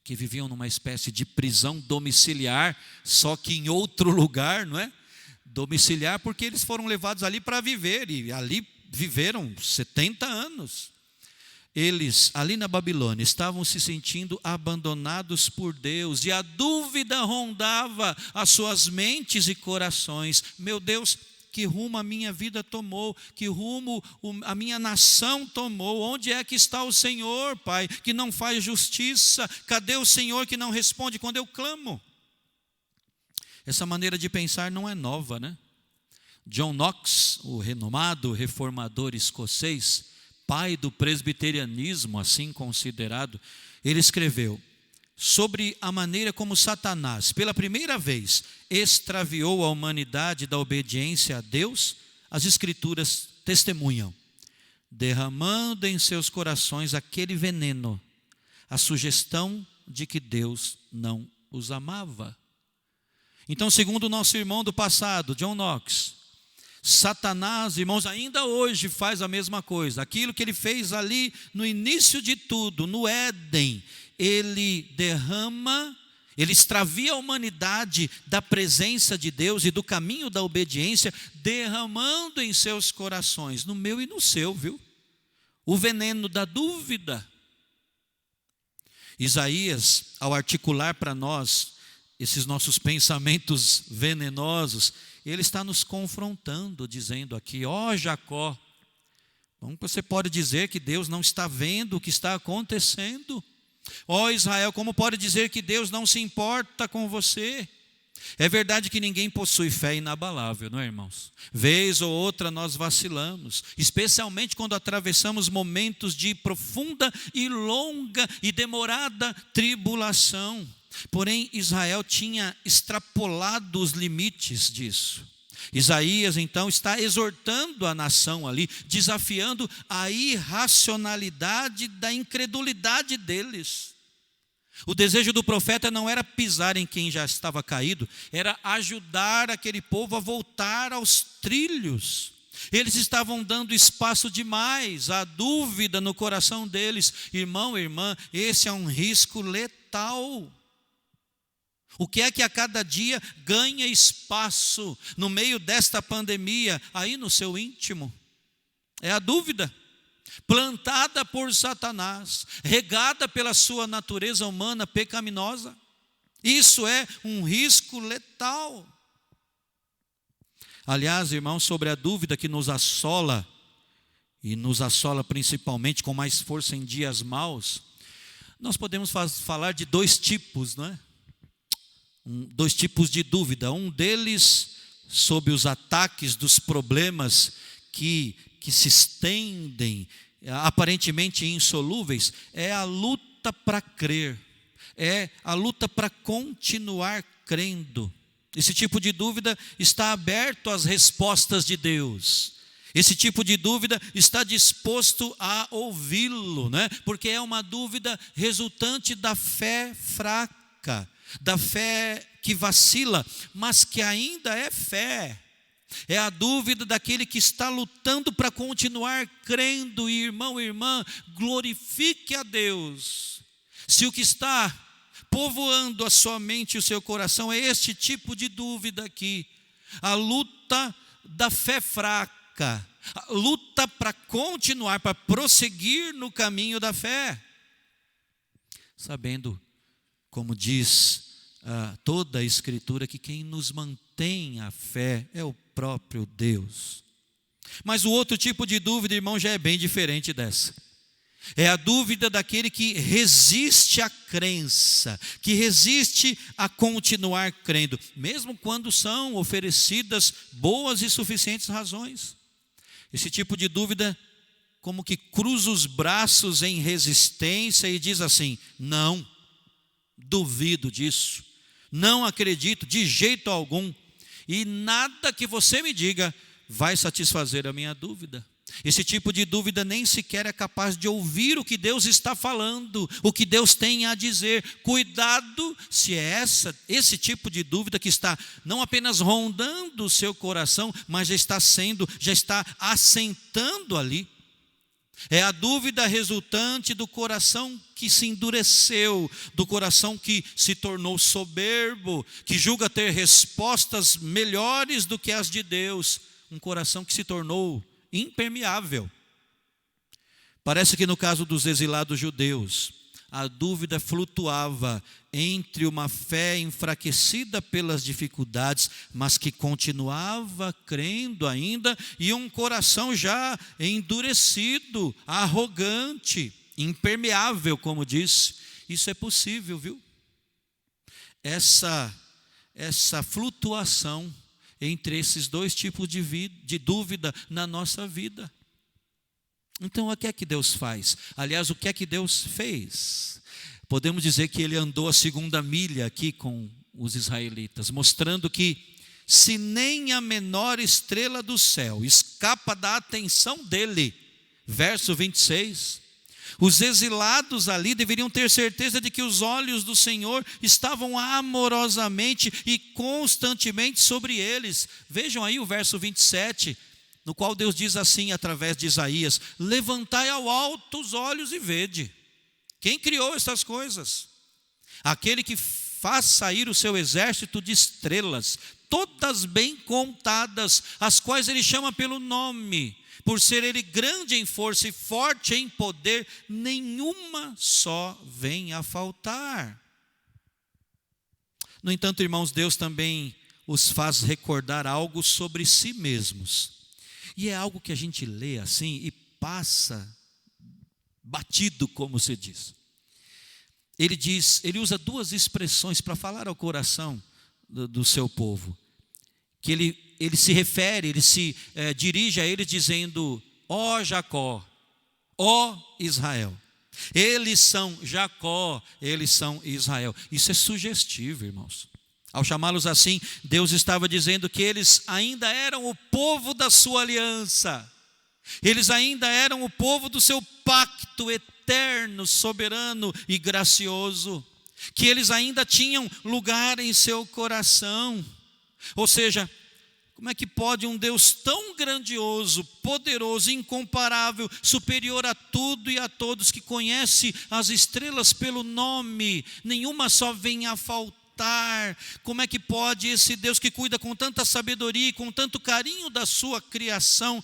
que viviam numa espécie de prisão domiciliar, só que em outro lugar, não é? Domiciliar porque eles foram levados ali para viver, e ali viveram 70 anos. Eles, ali na Babilônia, estavam se sentindo abandonados por Deus, e a dúvida rondava as suas mentes e corações. Meu Deus, que rumo a minha vida tomou? Que rumo a minha nação tomou? Onde é que está o Senhor, Pai, que não faz justiça? Cadê o Senhor que não responde quando eu clamo? Essa maneira de pensar não é nova, né? John Knox, o renomado reformador escocês, pai do presbiterianismo, assim considerado, ele escreveu sobre a maneira como Satanás, pela primeira vez, extraviou a humanidade da obediência a Deus. As Escrituras testemunham, derramando em seus corações aquele veneno, a sugestão de que Deus não os amava. Então, segundo o nosso irmão do passado, John Knox, Satanás, irmãos, ainda hoje faz a mesma coisa. Aquilo que ele fez ali no início de tudo, no Éden, ele derrama, ele extravia a humanidade da presença de Deus e do caminho da obediência, derramando em seus corações, no meu e no seu, viu? O veneno da dúvida. Isaías, ao articular para nós esses nossos pensamentos venenosos, ele está nos confrontando, dizendo aqui: ó Jacó, como você pode dizer que Deus não está vendo o que está acontecendo? Ó Israel, como pode dizer que Deus não se importa com você? É verdade que ninguém possui fé inabalável, não é, irmãos? Vez ou outra nós vacilamos, especialmente quando atravessamos momentos de profunda e longa e demorada tribulação. Porém, Israel tinha extrapolado os limites disso. Isaías, então, está exortando a nação ali, desafiando a irracionalidade da incredulidade deles. O desejo do profeta não era pisar em quem já estava caído, era ajudar aquele povo a voltar aos trilhos. Eles estavam dando espaço demais à dúvida no coração deles. Irmão, irmã, esse é um risco letal. O que é que a cada dia ganha espaço no meio desta pandemia, aí no seu íntimo? É a dúvida, plantada por Satanás, regada pela sua natureza humana pecaminosa. Isso é um risco letal. Aliás, irmãos, sobre a dúvida que nos assola, e nos assola principalmente com mais força em dias maus, nós podemos falar de dois tipos, não é? Dois tipos de dúvida. Um deles, sob os ataques dos problemas que se estendem, aparentemente insolúveis, é a luta para crer, é a luta para continuar crendo. Esse tipo de dúvida está aberto às respostas de Deus. Esse tipo de dúvida está disposto a ouvi-lo, né? Porque é uma dúvida resultante da fé fraca, da fé que vacila, mas que ainda é fé. É a dúvida daquele que está lutando para continuar crendo. E irmão, irmã, glorifique a Deus se o que está povoando a sua mente e o seu coração é este tipo de dúvida aqui. A luta da fé fraca, a luta para continuar, para prosseguir no caminho da fé, sabendo, como diz toda a Escritura, que quem nos mantém a fé é o próprio Deus. Mas o outro tipo de dúvida, irmão, já é bem diferente dessa. É a dúvida daquele que resiste à crença, que resiste a continuar crendo, mesmo quando são oferecidas boas e suficientes razões. Esse tipo de dúvida, como que cruza os braços em resistência e diz assim: não, duvido disso, não acredito de jeito algum, e nada que você me diga vai satisfazer a minha dúvida. Esse tipo de dúvida nem sequer é capaz de ouvir o que Deus está falando, o que Deus tem a dizer. Cuidado se é esse tipo de dúvida que está não apenas rondando o seu coração, mas já está assentando ali. É a dúvida resultante do coração que se endureceu, do coração que se tornou soberbo, que julga ter respostas melhores do que as de Deus. Um coração que se tornou impermeável. Parece que no caso dos exilados judeus, a dúvida flutuava entre uma fé enfraquecida pelas dificuldades, mas que continuava crendo ainda, e um coração já endurecido, arrogante, impermeável, como disse. Isso é possível, viu? Essa flutuação entre esses dois tipos de dúvida na nossa vida. Então, o que é que Deus faz? Aliás, o que é que Deus fez? Podemos dizer que ele andou a segunda milha aqui com os israelitas, mostrando que se nem a menor estrela do céu escapa da atenção dele, verso 26, os exilados ali deveriam ter certeza de que os olhos do Senhor estavam amorosamente e constantemente sobre eles. Vejam aí o verso 27, no qual Deus diz assim através de Isaías: levantai ao alto os olhos e vede. Quem criou essas coisas? Aquele que faz sair o seu exército de estrelas, todas bem contadas, as quais ele chama pelo nome. Por ser ele grande em força e forte em poder, nenhuma só vem a faltar. No entanto, irmãos, Deus também os faz recordar algo sobre si mesmos. E é algo que a gente lê assim e passa batido, como se diz. Ele usa duas expressões para falar ao coração do seu povo. Que ele se refere, ele se dirige a eles dizendo: ó Jacó, ó Israel. Eles são Jacó, eles são Israel. Isso é sugestivo, irmãos. Ao chamá-los assim, Deus estava dizendo que eles ainda eram o povo da sua aliança. Eles ainda eram o povo do seu pacto eterno, soberano e gracioso. Que eles ainda tinham lugar em seu coração. Ou seja, como é que pode um Deus tão grandioso, poderoso, incomparável, superior a tudo e a todos, que conhece as estrelas pelo nome, nenhuma só vem a faltar? Como é que pode esse Deus que cuida com tanta sabedoria e com tanto carinho da sua criação,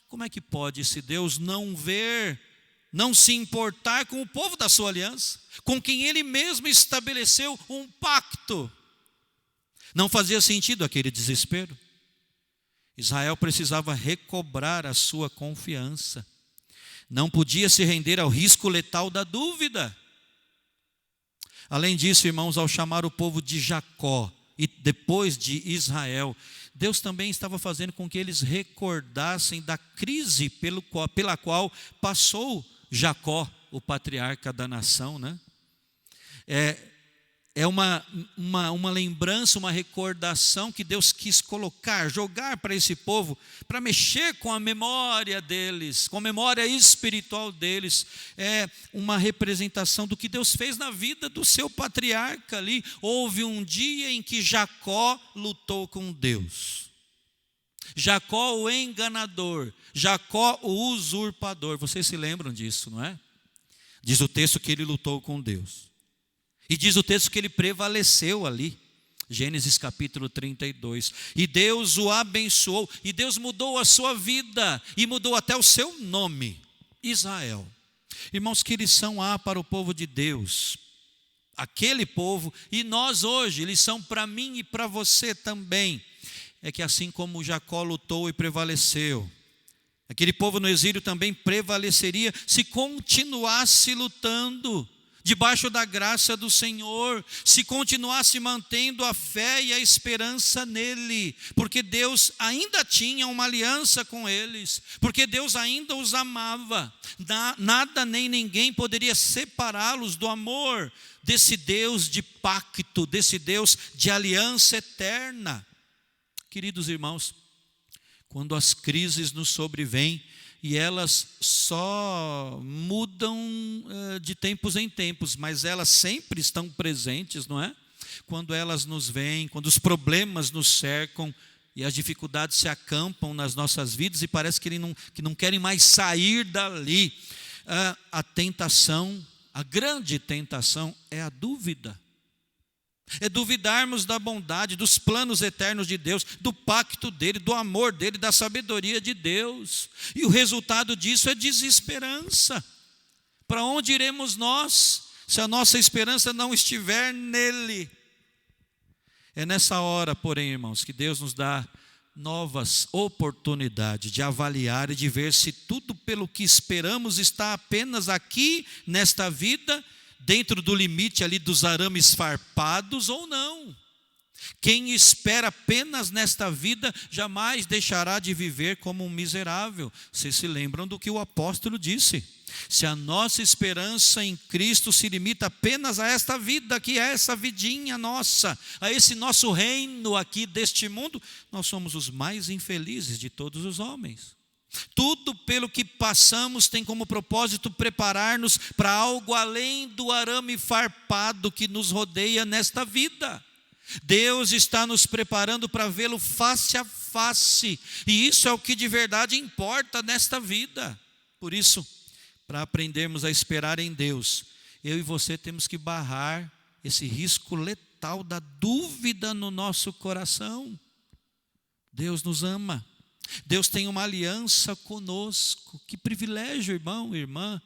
como é que pode esse Deus não ver, não se importar com o povo da sua aliança, com quem ele mesmo estabeleceu um pacto? Não fazia sentido aquele desespero. Israel precisava recobrar a sua confiança. Não podia se render ao risco letal da dúvida. Além disso, irmãos, ao chamar o povo de Jacó e depois de Israel, Deus também estava fazendo com que eles recordassem da crise pela qual passou Jacó, o patriarca da nação, né? É uma lembrança, uma recordação que Deus quis colocar, jogar para esse povo, para mexer com a memória deles, com a memória espiritual deles. É uma representação do que Deus fez na vida do seu patriarca ali. Houve um dia em que Jacó lutou com Deus. Jacó o enganador, Jacó o usurpador. Vocês se lembram disso, não é? Diz o texto que ele lutou com Deus. E diz o texto que ele prevaleceu ali. Gênesis capítulo 32. E Deus o abençoou. E Deus mudou a sua vida. E mudou até o seu nome. Israel. Irmãos, que lição há para o povo de Deus? Aquele povo, e nós hoje, lição para mim e para você também. É que assim como Jacó lutou e prevaleceu, aquele povo no exílio também prevaleceria se continuasse lutando debaixo da graça do Senhor, se continuasse mantendo a fé e a esperança nele, porque Deus ainda tinha uma aliança com eles, porque Deus ainda os amava. Nada nem ninguém poderia separá-los do amor desse Deus de pacto, desse Deus de aliança eterna. Queridos irmãos, quando as crises nos sobrevêm, e elas só mudam de tempos em tempos, mas elas sempre estão presentes, não é? Quando elas nos vêm, quando os problemas nos cercam e as dificuldades se acampam nas nossas vidas e parece que não querem mais sair dali. A tentação, a grande tentação é a dúvida. É duvidarmos da bondade, dos planos eternos de Deus, do pacto dele, do amor dele, da sabedoria de Deus. E o resultado disso é desesperança. Para onde iremos nós, se a nossa esperança não estiver nele? É nessa hora, porém, irmãos, que Deus nos dá novas oportunidades de avaliar e de ver se tudo pelo que esperamos está apenas aqui, nesta vida, dentro do limite ali dos arames farpados ou não. Quem espera apenas nesta vida jamais deixará de viver como um miserável. Vocês se lembram do que o apóstolo disse? Se a nossa esperança em Cristo se limita apenas a esta vida, que é essa vidinha nossa, a esse nosso reino aqui deste mundo, nós somos os mais infelizes de todos os homens. Tudo pelo que passamos tem como propósito preparar-nos para algo além do arame farpado que nos rodeia nesta vida. Deus está nos preparando para vê-lo face a face, e isso é o que de verdade importa nesta vida. Por isso, para aprendermos a esperar em Deus, eu e você temos que barrar esse risco letal da dúvida no nosso coração. Deus nos ama. Deus tem uma aliança conosco. Que privilégio, irmão e irmã.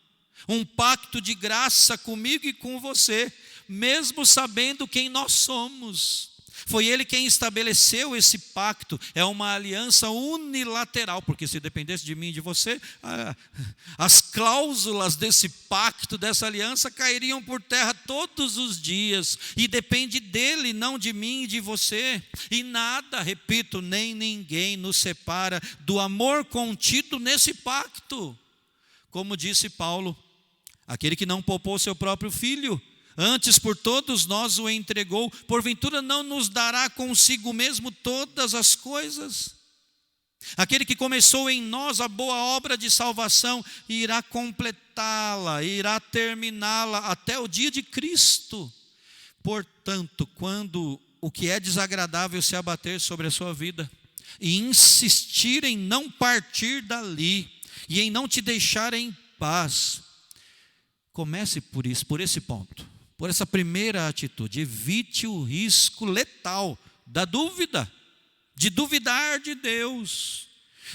Um pacto de graça comigo e com você, mesmo sabendo quem nós somos, Foi Ele quem estabeleceu esse pacto. É uma aliança unilateral, porque se dependesse de mim e de você, as cláusulas desse pacto, dessa aliança, cairiam por terra todos os dias. E depende dele, não de mim e de você. E nada, repito, nem ninguém nos separa do amor contido nesse pacto. Como disse Paulo, aquele que não poupou seu próprio filho, antes por todos nós o entregou, porventura não nos dará consigo mesmo todas as coisas? Aquele que começou em nós a boa obra de salvação, irá completá-la, irá terminá-la até o dia de Cristo. Portanto, quando o que é desagradável se abater sobre a sua vida, e insistir em não partir dali, e em não te deixar em paz, comece por isso, por esse ponto. Por essa primeira atitude, evite o risco letal da dúvida, de duvidar de Deus.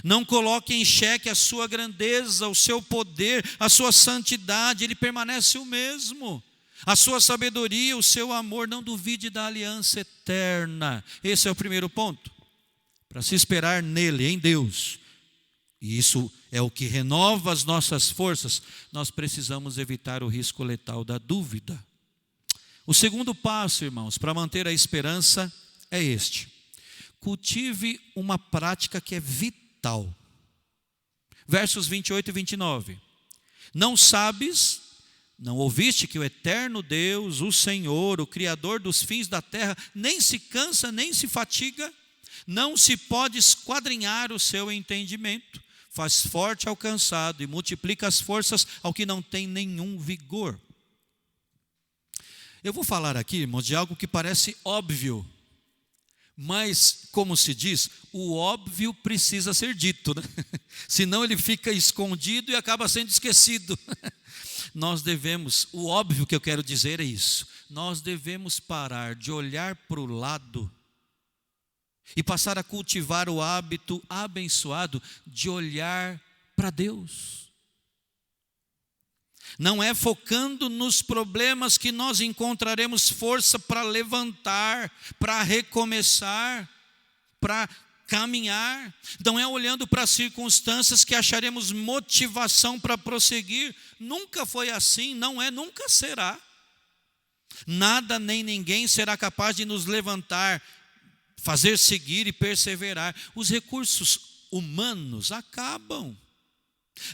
Não coloque em xeque a sua grandeza, o seu poder, a sua santidade, Ele permanece o mesmo. A sua sabedoria, o seu amor, não duvide da aliança eterna. Esse é o primeiro ponto. Para se esperar nele, em Deus. E isso é o que renova as nossas forças. Nós precisamos evitar o risco letal da dúvida. O segundo passo, irmãos, para manter a esperança é este: cultive uma prática que é vital. Versos 28 e 29. Não sabes, não ouviste que o eterno Deus, o Senhor, o Criador dos fins da terra, nem se cansa, nem se fatiga, não se pode esquadrinhar o seu entendimento, faz forte ao cansado e multiplica as forças ao que não tem nenhum vigor. Eu vou falar aqui, irmãos, de algo que parece óbvio, mas, como se diz, o óbvio precisa ser dito, né? Senão ele fica escondido e acaba sendo esquecido. Nós devemos, o óbvio que eu quero dizer é isso, nós devemos parar de olhar para o lado e passar a cultivar o hábito abençoado de olhar para Deus. Não é focando nos problemas que nós encontraremos força para levantar, para recomeçar, para caminhar. Não é olhando para as circunstâncias que acharemos motivação para prosseguir. Nunca foi assim, não é, nunca será. Nada nem ninguém será capaz de nos levantar, fazer seguir e perseverar. Os recursos humanos acabam.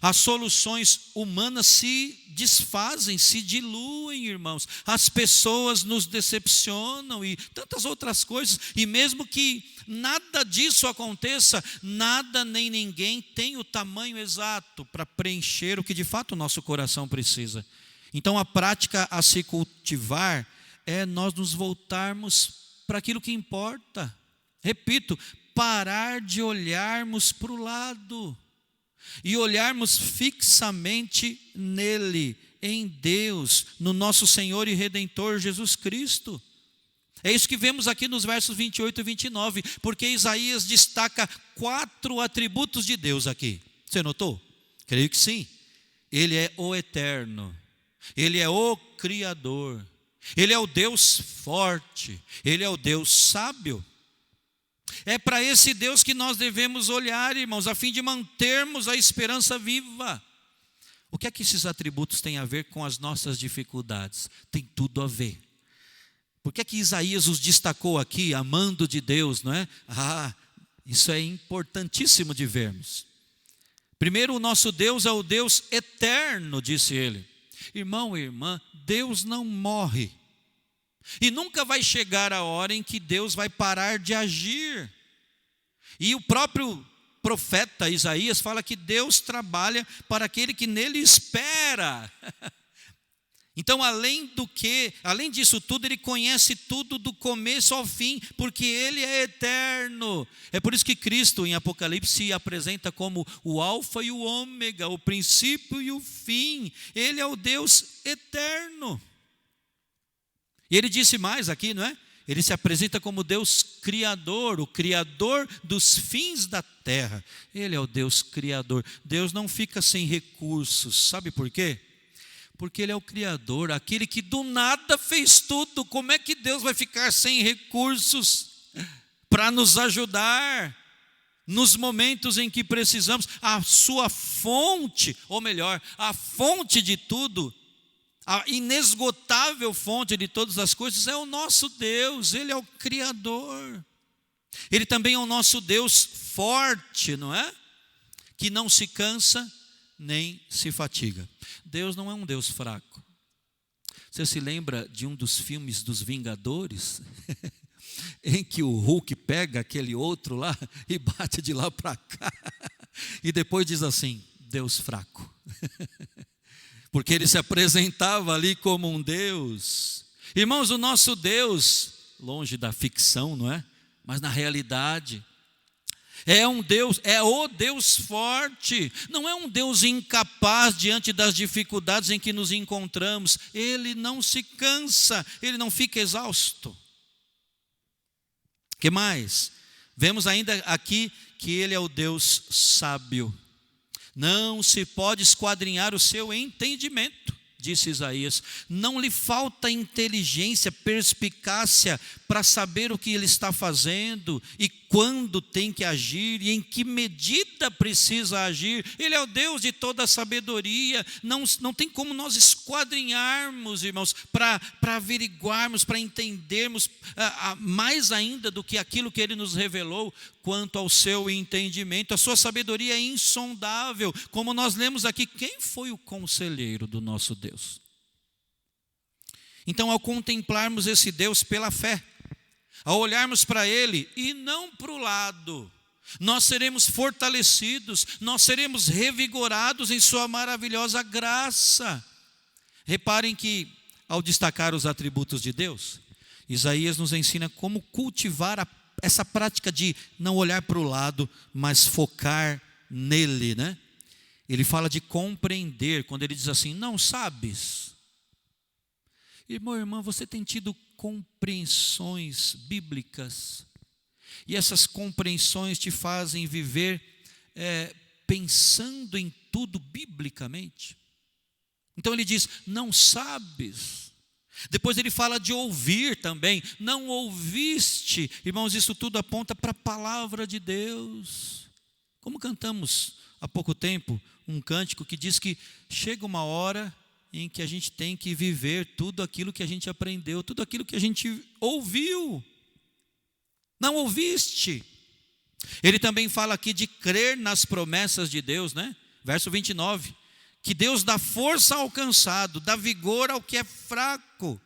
As soluções humanas se desfazem, se diluem, irmãos. As pessoas nos decepcionam e tantas outras coisas. E mesmo que nada disso aconteça, nada nem ninguém tem o tamanho exato para preencher o que de fato o nosso coração precisa. Então a prática a se cultivar é nós nos voltarmos para aquilo que importa. Repito, parar de olharmos para o lado e olharmos fixamente nele, em Deus, no nosso Senhor e Redentor Jesus Cristo. É isso que vemos aqui nos versos 28 e 29, porque Isaías destaca 4 atributos de Deus aqui. Você notou? Creio que sim. Ele é o eterno, Ele é o Criador, Ele é o Deus forte, Ele é o Deus sábio. É para esse Deus que nós devemos olhar, irmãos, a fim de mantermos a esperança viva. O que é que esses atributos têm a ver com as nossas dificuldades? Tem tudo a ver. Por que é que Isaías os destacou aqui, amando de Deus, não é? Isso é importantíssimo de vermos. Primeiro, o nosso Deus é o Deus eterno, disse ele. Irmão e irmã, Deus não morre. E nunca vai chegar a hora em que Deus vai parar de agir. E o próprio profeta Isaías fala que Deus trabalha para aquele que nele espera. Então, além disso tudo, Ele conhece tudo do começo ao fim, porque Ele é eterno. É por isso que Cristo, em Apocalipse, se apresenta como o alfa e o ômega, o princípio e o fim. Ele é o Deus eterno. E ele disse mais aqui, não é? Ele se apresenta como Deus Criador, o Criador dos fins da terra. Ele é o Deus Criador. Deus não fica sem recursos, sabe por quê? Porque Ele é o Criador, aquele que do nada fez tudo. Como é que Deus vai ficar sem recursos para nos ajudar nos momentos em que precisamos? A sua fonte, ou melhor, a fonte de tudo, a inesgotável fonte de todas as coisas é o nosso Deus. Ele é o Criador. Ele também é o nosso Deus forte, não é? Que não se cansa nem se fatiga. Deus não é um Deus fraco. Você se lembra de um dos filmes dos Vingadores? Em que o Hulk pega aquele outro lá e bate de lá para cá. E depois diz assim, Deus fraco. Porque ele se apresentava ali como um Deus. Irmãos, o nosso Deus, longe da ficção, não é? Mas na realidade, é um Deus, é o Deus forte. Não é um Deus incapaz diante das dificuldades em que nos encontramos. Ele não se cansa, ele não fica exausto. O que mais? Vemos ainda aqui que ele é o Deus sábio. Não se pode esquadrinhar o seu entendimento, disse Isaías. Não lhe falta inteligência, perspicácia para saber o que ele está fazendo e quando tem que agir e em que medida precisa agir. Ele é o Deus de toda a sabedoria. Não tem como nós esquadrinharmos, irmãos, para averiguarmos, para entendermos mais ainda do que aquilo que ele nos revelou quanto ao seu entendimento. A sua sabedoria é insondável. Como nós lemos aqui, quem foi o conselheiro do nosso Deus? Então, ao contemplarmos esse Deus pela fé, ao olharmos para Ele e não para o lado, nós seremos fortalecidos, nós seremos revigorados em sua maravilhosa graça. Reparem que, ao destacar os atributos de Deus, Isaías nos ensina como cultivar essa prática de não olhar para o lado, mas focar nele, né? Ele fala de compreender, quando ele diz assim, não sabes? Irmão, irmã, você tem tido compreensões bíblicas, e essas compreensões te fazem viver pensando em tudo biblicamente. Então ele diz, não sabes. Depois ele fala de ouvir também, não ouviste. Irmãos, isso tudo aponta para a palavra de Deus. Como cantamos há pouco tempo um cântico que diz que chega uma hora em que a gente tem que viver tudo aquilo que a gente aprendeu, tudo aquilo que a gente ouviu. Não ouviste. Ele também fala aqui de crer nas promessas de Deus, né? Verso 29, que Deus dá força ao cansado, dá vigor ao que é fraco.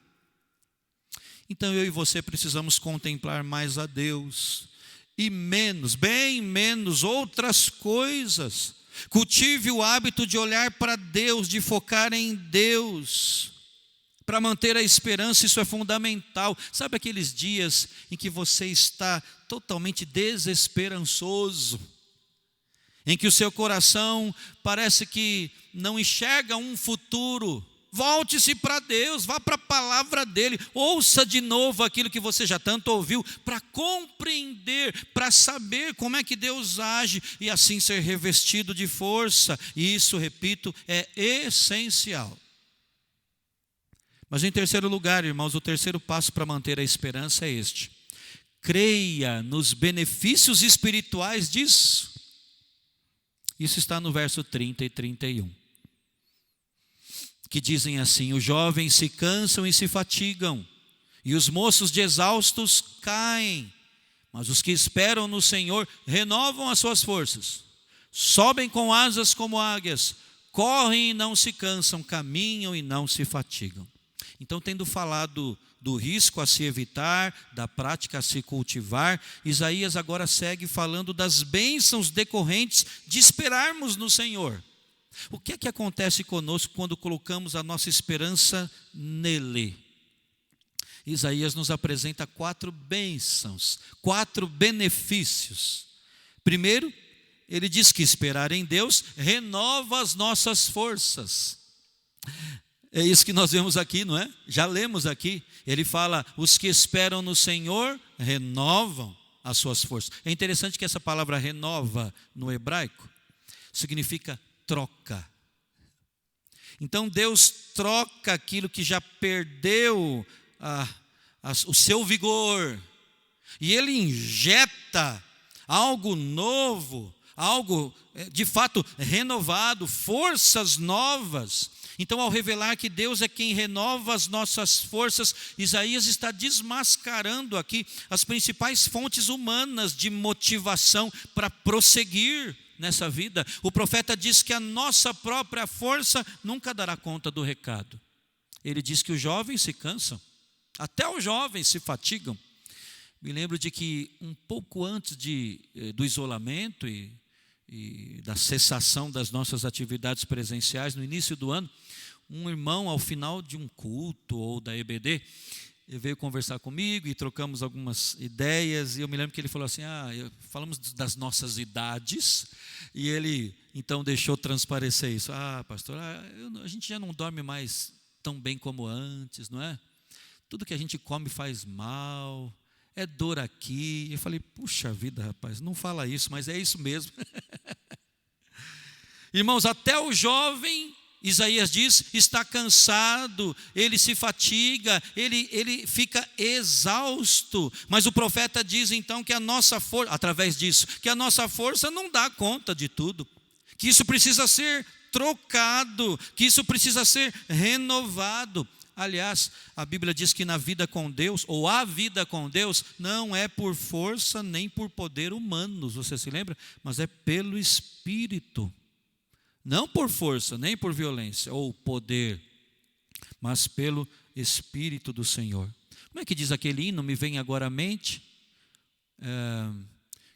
Então eu e você precisamos contemplar mais a Deus e menos, bem menos outras coisas. Cultive o hábito de olhar para Deus, de focar em Deus, para manter a esperança. Isso é fundamental. Sabe aqueles dias em que você está totalmente desesperançoso, em que o seu coração parece que não enxerga um futuro? Volte-se para Deus, vá para a palavra dele, ouça de novo aquilo que você já tanto ouviu, para compreender, para saber como é que Deus age e assim ser revestido de força. E isso, repito, é essencial. Mas em terceiro lugar, irmãos, o terceiro passo para manter a esperança é este: creia nos benefícios espirituais disso. Isso está no verso 30 e 31. Que dizem assim: os jovens se cansam e se fatigam, e os moços de exaustos caem, mas os que esperam no Senhor renovam as suas forças, sobem com asas como águias, correm e não se cansam, caminham e não se fatigam. Então, tendo falado do risco a se evitar, da prática a se cultivar, Isaías agora segue falando das bênçãos decorrentes de esperarmos no Senhor. O que é que acontece conosco quando colocamos a nossa esperança nele? Isaías nos apresenta 4 bênçãos, 4 benefícios. Primeiro, ele diz que esperar em Deus renova as nossas forças. É isso que nós vemos aqui, não é? Já lemos aqui. Ele fala, os que esperam no Senhor renovam as suas forças. É interessante que essa palavra renova no hebraico significa troca. Então Deus troca aquilo que já perdeu o seu vigor, e Ele injeta algo novo, algo de fato renovado, forças novas. Então, ao revelar que Deus é quem renova as nossas forças, Isaías está desmascarando aqui as principais fontes humanas de motivação para prosseguir nessa vida. O profeta diz que a nossa própria força nunca dará conta do recado. Ele diz que os jovens se cansam, até os jovens se fatigam. Me lembro de que um pouco antes do isolamento e da cessação das nossas atividades presenciais, no início do ano, um irmão, ao final de um culto ou da EBD, ele veio conversar comigo e trocamos algumas ideias, e eu me lembro que ele falou assim, falamos das nossas idades, e ele então deixou transparecer isso. Pastor, a gente já não dorme mais tão bem como antes, não é? Tudo que a gente come faz mal, é dor aqui. Eu falei, puxa vida, rapaz, não fala isso, mas é isso mesmo. Irmãos, até o jovem, Isaías diz, está cansado, ele se fatiga, ele fica exausto. Mas o profeta diz então que a nossa força, através disso, que a nossa força não dá conta de tudo, que isso precisa ser trocado, que isso precisa ser renovado. Aliás, a Bíblia diz que na vida com Deus, ou a vida com Deus, não é por força nem por poder humanos, você se lembra? Mas é pelo Espírito. Não por força, nem por violência ou poder, mas pelo Espírito do Senhor. Como é que diz aquele hino, me vem agora à mente,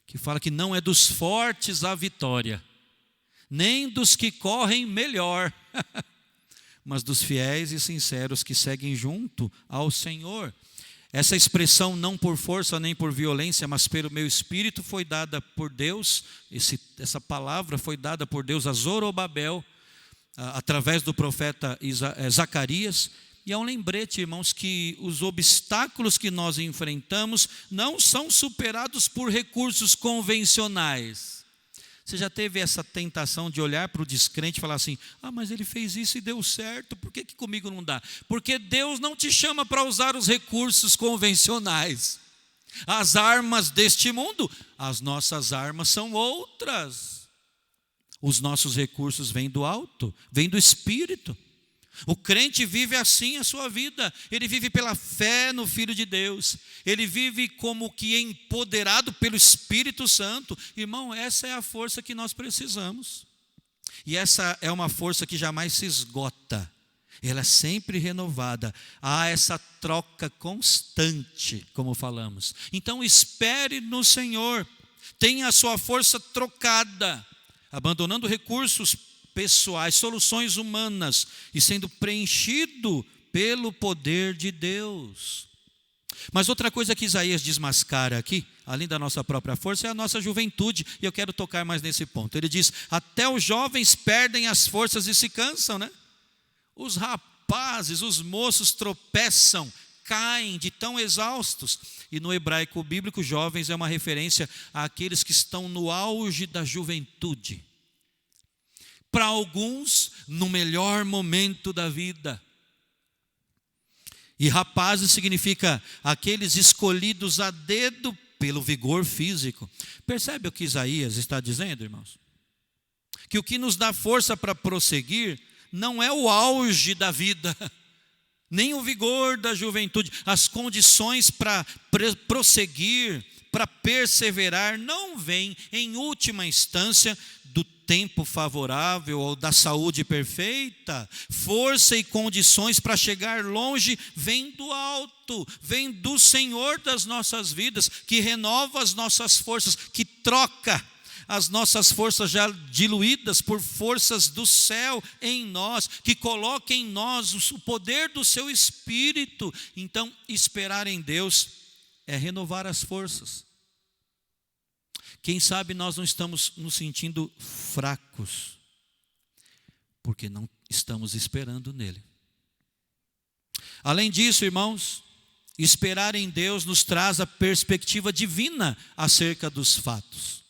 que fala que não é dos fortes a vitória, nem dos que correm melhor, mas dos fiéis e sinceros que seguem junto ao Senhor. Essa expressão, não por força nem por violência, mas pelo meu Espírito, foi dada por Deus. Essa palavra foi dada por Deus a Zorobabel, através do profeta Zacarias. E é um lembrete, irmãos, que os obstáculos que nós enfrentamos não são superados por recursos convencionais. Você já teve essa tentação de olhar para o descrente e falar assim, mas ele fez isso e deu certo, por que comigo não dá? Porque Deus não te chama para usar os recursos convencionais, as armas deste mundo. As nossas armas são outras. Os nossos recursos vêm do alto, vêm do Espírito. O crente vive assim a sua vida, ele vive pela fé no Filho de Deus, ele vive como que empoderado pelo Espírito Santo. Irmão, essa é a força que nós precisamos, e essa é uma força que jamais se esgota, ela é sempre renovada. Há essa troca constante, como falamos. Então espere no Senhor, tenha a sua força trocada, abandonando recursos pessoais, soluções humanas, e sendo preenchido pelo poder de Deus. Mas outra coisa que Isaías desmascara aqui, além da nossa própria força, é a nossa juventude, e eu quero tocar mais nesse ponto. Ele diz, até os jovens perdem as forças e se cansam, né? Os rapazes, os moços tropeçam, caem de tão exaustos. E no hebraico bíblico, jovens é uma referência àqueles que estão no auge da juventude. Para alguns, no melhor momento da vida. E rapazes significa aqueles escolhidos a dedo pelo vigor físico. Percebe o que Isaías está dizendo, irmãos? Que o que nos dá força para prosseguir não é o auge da vida, nem o vigor da juventude. As condições para prosseguir, para perseverar, não vêm em última instância do tempo favorável ou da saúde perfeita. Força e condições para chegar longe vem do alto, vem do Senhor das nossas vidas, que renova as nossas forças, que troca as nossas forças já diluídas por forças do céu em nós, que coloca em nós o poder do seu Espírito. Então, esperar em Deus é renovar as forças. Quem sabe nós não estamos nos sentindo fracos, porque não estamos esperando nele. Além disso, irmãos, esperar em Deus nos traz a perspectiva divina acerca dos fatos.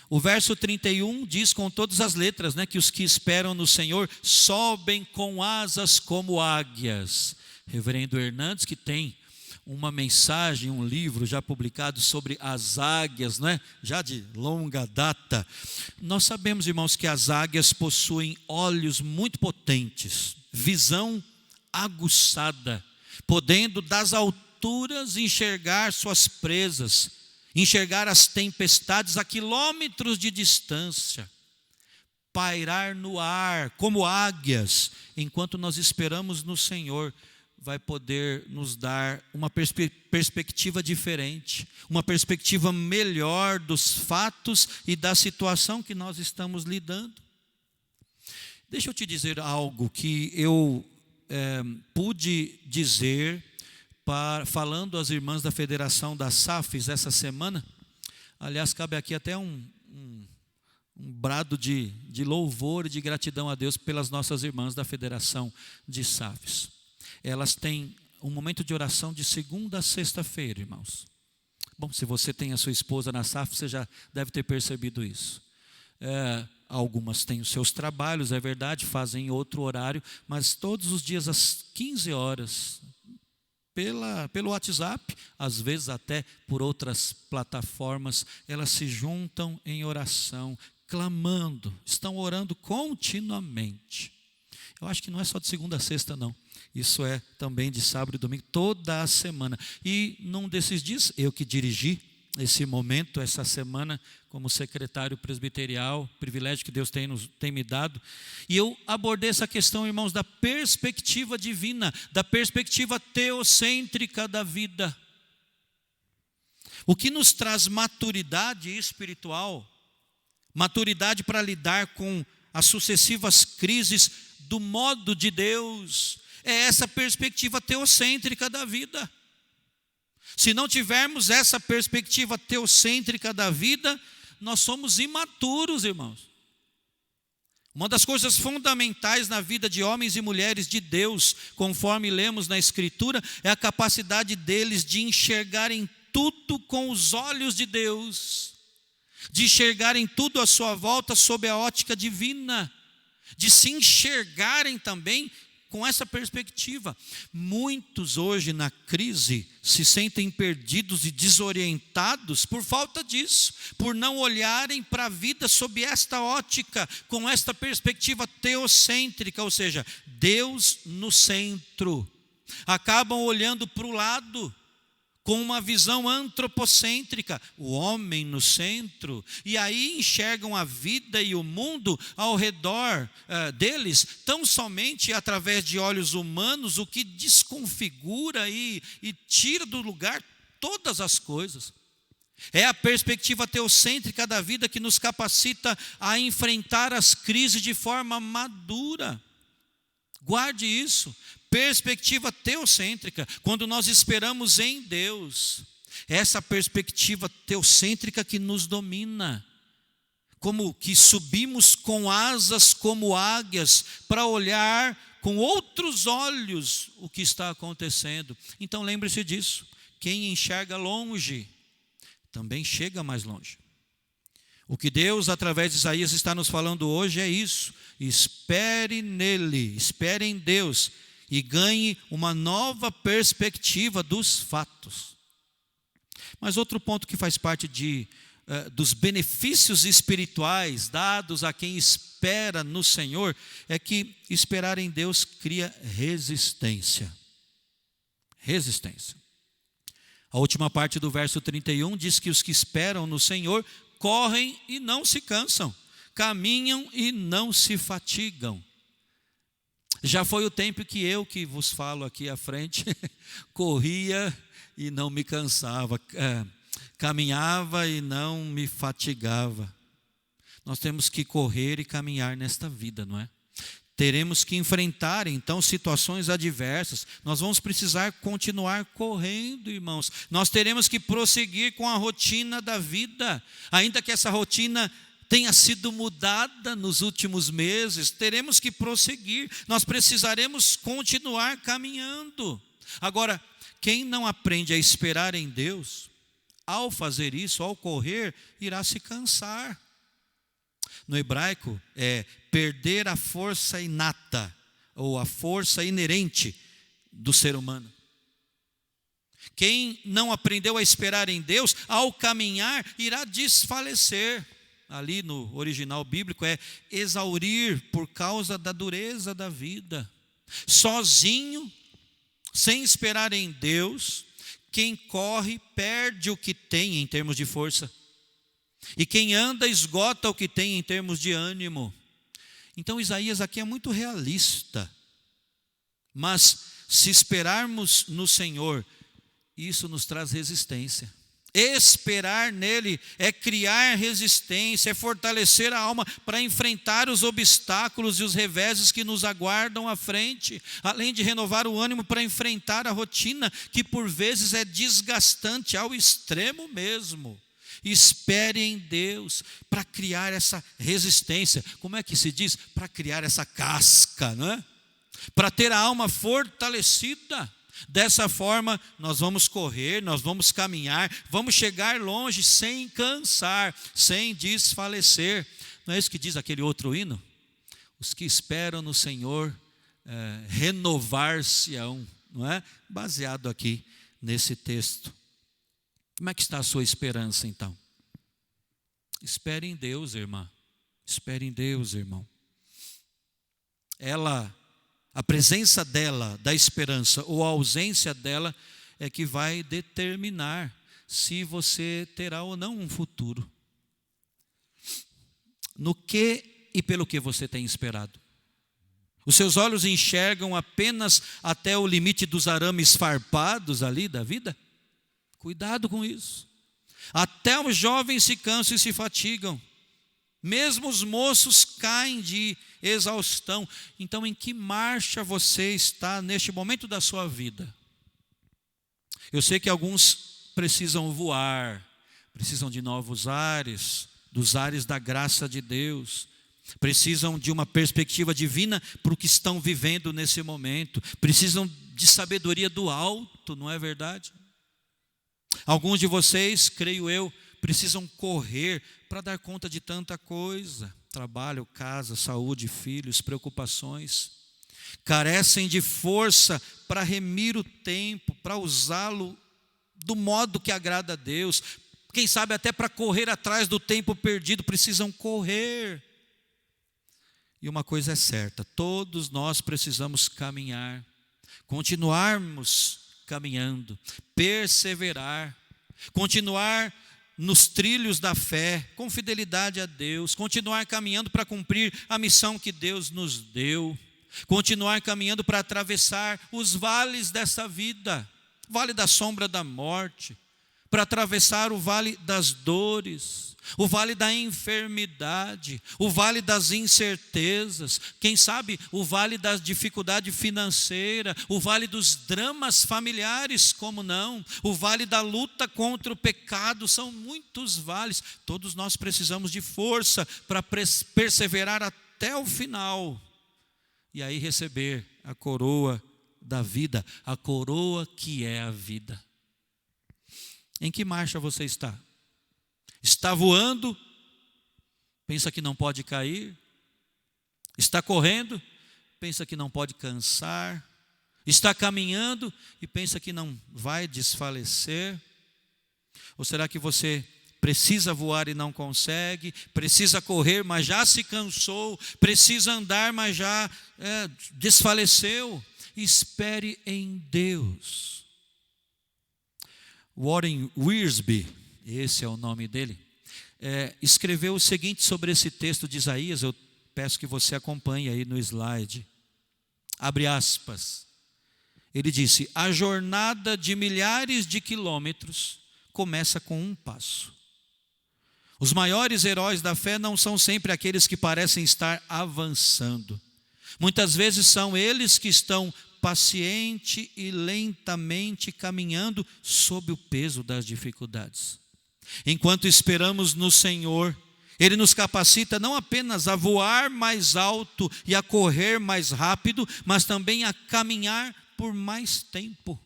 O verso 31 diz com todas as letras, né, que os que esperam no Senhor sobem com asas como águias. Reverendo Hernandes, que tem uma mensagem, um livro já publicado sobre as águias, né, já de longa data. Nós sabemos, irmãos, que as águias possuem olhos muito potentes, visão aguçada, podendo das alturas enxergar suas presas, enxergar as tempestades a quilômetros de distância, pairar no ar como águias. Enquanto nós esperamos no Senhor, vai poder nos dar uma perspectiva diferente, uma perspectiva melhor dos fatos e da situação que nós estamos lidando. Deixa eu te dizer algo que eu pude dizer falando às irmãs da Federação das SAFs essa semana. Aliás, cabe aqui até um brado de louvor e de gratidão a Deus pelas nossas irmãs da Federação de SAFs. Elas têm um momento de oração de segunda a sexta-feira, irmãos. Bom, se você tem a sua esposa na SAF, você já deve ter percebido isso. Algumas têm os seus trabalhos, é verdade, fazem em outro horário, mas todos os dias às 15 horas, pelo WhatsApp, às vezes até por outras plataformas, elas se juntam em oração, clamando, estão orando continuamente. Eu acho que não é só de segunda a sexta, não. Isso é também de sábado e domingo, toda a semana. E num desses dias, eu que dirigi esse momento, essa semana, como secretário presbiterial, privilégio que Deus tem me dado, e eu abordei essa questão, irmãos, da perspectiva divina, da perspectiva teocêntrica da vida. O que nos traz maturidade espiritual, maturidade para lidar com as sucessivas crises do modo de Deus, é essa perspectiva teocêntrica da vida. Se não tivermos essa perspectiva teocêntrica da vida, nós somos imaturos, irmãos. Uma das coisas fundamentais na vida de homens e mulheres de Deus, conforme lemos na Escritura, é a capacidade deles de enxergarem tudo com os olhos de Deus, de enxergarem tudo à sua volta sob a ótica divina, de se enxergarem também com essa perspectiva. Muitos hoje na crise se sentem perdidos e desorientados por falta disso, por não olharem para a vida sob esta ótica, com esta perspectiva teocêntrica, ou seja, Deus no centro. Acabam olhando para o lado, com uma visão antropocêntrica, o homem no centro, e aí enxergam a vida e o mundo ao redor deles, tão somente através de olhos humanos, o que desconfigura e tira do lugar todas as coisas. É a perspectiva teocêntrica da vida que nos capacita a enfrentar as crises de forma madura. Guarde isso. Perspectiva teocêntrica, quando nós esperamos em Deus, essa perspectiva teocêntrica que nos domina, como que subimos com asas como águias, para olhar com outros olhos o que está acontecendo. Então lembre-se disso, quem enxerga longe, também chega mais longe. O que Deus, através de Isaías, está nos falando hoje é isso: espere nele, espere em Deus, e ganhe uma nova perspectiva dos fatos. Mas outro ponto que faz parte dos benefícios espirituais dados a quem espera no Senhor é que esperar em Deus cria resistência. Resistência. A última parte do verso 31 diz que os que esperam no Senhor correm e não se cansam, caminham e não se fatigam. Já foi o tempo que eu, que vos falo aqui à frente, corria e não me cansava, caminhava e não me fatigava. Nós temos que correr e caminhar nesta vida, não é? Teremos que enfrentar então situações adversas. Nós vamos precisar continuar correndo, irmãos. Nós teremos que prosseguir com a rotina da vida, ainda que essa rotina tenha sido mudada nos últimos meses, teremos que prosseguir, nós precisaremos continuar caminhando. Agora, quem não aprende a esperar em Deus, ao fazer isso, ao correr, irá se cansar. No hebraico é perder a força inata, ou a força inerente do ser humano. Quem não aprendeu a esperar em Deus, ao caminhar, irá desfalecer. Ali no original bíblico é exaurir por causa da dureza da vida. Sozinho, sem esperar em Deus, quem corre perde o que tem em termos de força. E quem anda esgota o que tem em termos de ânimo. Então Isaías aqui é muito realista. Mas se esperarmos no Senhor, isso nos traz resistência. Esperar nele é criar resistência, é fortalecer a alma para enfrentar os obstáculos e os reveses que nos aguardam à frente, além de renovar o ânimo para enfrentar a rotina, que por vezes é desgastante ao extremo mesmo. Espere em Deus para criar essa resistência. Como é que se diz? Para criar essa casca, não é? Para ter a alma fortalecida. Dessa forma, nós vamos correr, nós vamos caminhar, vamos chegar longe sem cansar, sem desfalecer. Não é isso que diz aquele outro hino? Os que esperam no Senhor renovar-se-ão, não é? Baseado aqui nesse texto. Como é que está a sua esperança então? Espere em Deus, irmã. Espere em Deus, irmão. A presença dela, da esperança, ou a ausência dela, é que vai determinar se você terá ou não um futuro. No que e pelo que você tem esperado? Os seus olhos enxergam apenas até o limite dos arames farpados ali da vida? Cuidado com isso. Até os jovens se cansam e se fatigam. Mesmo os moços caem de exaustão. Então, em que marcha você está neste momento da sua vida? Eu sei que alguns precisam voar, precisam de novos ares, dos ares da graça de Deus. Precisam de uma perspectiva divina para o que estão vivendo nesse momento. Precisam de sabedoria do alto, não é verdade? Alguns de vocês, creio eu, precisam correr para dar conta de tanta coisa. Trabalho, casa, saúde, filhos, preocupações. Carecem de força para remir o tempo, para usá-lo do modo que agrada a Deus. Quem sabe até para correr atrás do tempo perdido, precisam correr. E uma coisa é certa, todos nós precisamos caminhar, continuarmos caminhando, perseverar, continuar nos trilhos da fé, com fidelidade a Deus, continuar caminhando para cumprir a missão que Deus nos deu, continuar caminhando para atravessar os vales dessa vida, vale da sombra da morte, para atravessar o vale das dores, o vale da enfermidade, o vale das incertezas, quem sabe o vale da dificuldade financeira, o vale dos dramas familiares, como não, o vale da luta contra o pecado, são muitos vales. Todos nós precisamos de força para perseverar até o final, e aí receber a coroa da vida, a coroa que é a vida. Em que marcha você está? Está voando? Pensa que não pode cair? Está correndo? Pensa que não pode cansar? Está caminhando e pensa que não vai desfalecer? Ou será que você precisa voar e não consegue? Precisa correr, mas já se cansou? Precisa andar, mas já desfaleceu? Espere em Deus. Warren Wiersbe, esse é o nome dele, escreveu o seguinte sobre esse texto de Isaías. Eu peço que você acompanhe aí no slide. Abre aspas. Ele disse: a jornada de milhares de quilômetros começa com um passo. Os maiores heróis da fé não são sempre aqueles que parecem estar avançando. Muitas vezes são eles que estão paciente e lentamente caminhando sob o peso das dificuldades. Enquanto esperamos no Senhor, Ele nos capacita não apenas a voar mais alto e a correr mais rápido, mas também a caminhar por mais tempo.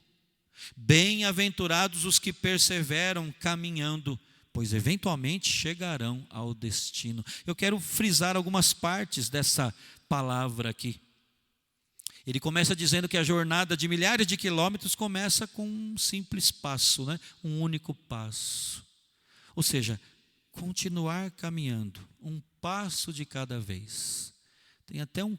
Bem-aventurados os que perseveram caminhando, pois eventualmente chegarão ao destino. Eu quero frisar algumas partes dessa palavra aqui. Ele começa dizendo que a jornada de milhares de quilômetros começa com um simples passo, né? Um único passo. Ou seja, continuar caminhando, um passo de cada vez. Tem até um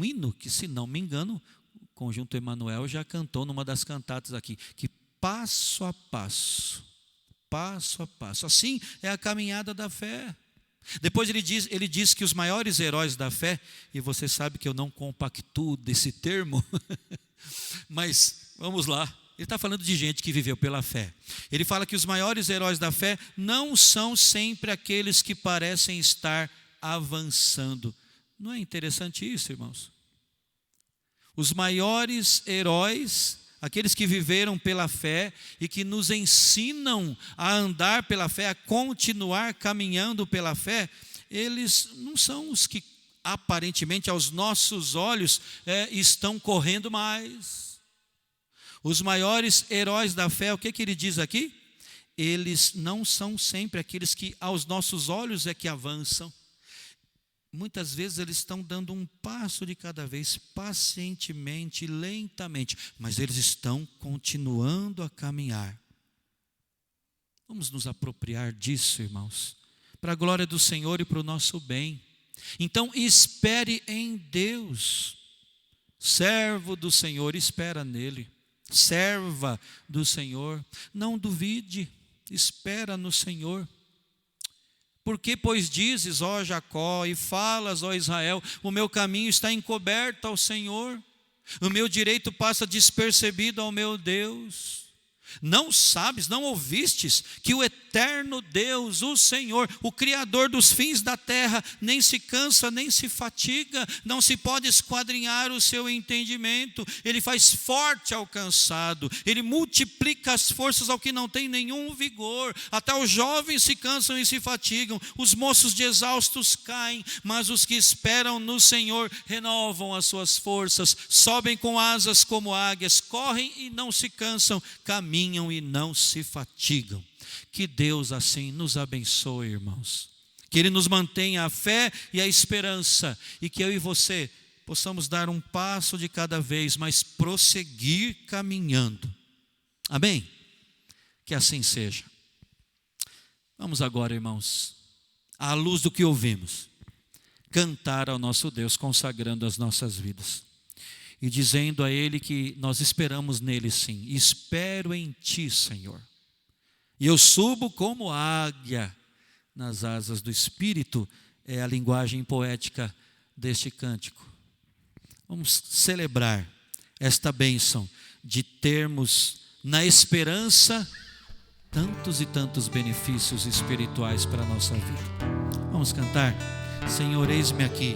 hino que, se não me engano, o Conjunto Emanuel já cantou numa das cantatas aqui, que passo a passo, assim é a caminhada da fé. Depois ele diz que os maiores heróis da fé, e você sabe que eu não compactuo desse termo, mas vamos lá, ele está falando de gente que viveu pela fé. Ele fala que os maiores heróis da fé não são sempre aqueles que parecem estar avançando. Não é interessante isso, irmãos? Os maiores heróis, aqueles que viveram pela fé e que nos ensinam a andar pela fé, a continuar caminhando pela fé, eles não são os que aparentemente aos nossos olhos estão correndo mais. Os maiores heróis da fé, o que ele diz aqui? Eles não são sempre aqueles que aos nossos olhos é que avançam. Muitas vezes eles estão dando um passo de cada vez, pacientemente, lentamente, mas eles estão continuando a caminhar. Vamos nos apropriar disso, irmãos, para a glória do Senhor e para o nosso bem. Então, espere em Deus. Servo do Senhor, espera nele. Serva do Senhor, não duvide, espera no Senhor. Porque, pois dizes, ó Jacó, e falas, ó Israel, o meu caminho está encoberto ao Senhor, o meu direito passa despercebido ao meu Deus. Não sabes, não ouvistes que o eterno Deus, o Senhor, o Criador dos fins da terra, nem se cansa, nem se fatiga, não se pode esquadrinhar o seu entendimento. Ele faz forte ao cansado, ele multiplica as forças ao que não tem nenhum vigor. Até os jovens se cansam e se fatigam, os moços de exaustos caem, mas os que esperam no Senhor renovam as suas forças, sobem com asas como águias, correm e não se cansam, caminham e não se fatigam. Que Deus assim nos abençoe, irmãos. Que Ele nos mantenha a fé e a esperança, e que eu e você possamos dar um passo de cada vez, mas prosseguir caminhando. Amém? Que assim seja. Vamos agora, irmãos, à luz do que ouvimos, cantar ao nosso Deus, consagrando as nossas vidas e dizendo a Ele que nós esperamos nele sim. Espero em Ti, Senhor. E eu subo como águia nas asas do Espírito, é a linguagem poética deste cântico. Vamos celebrar esta bênção de termos na esperança tantos e tantos benefícios espirituais para a nossa vida. Vamos cantar? Senhor, eis-me aqui.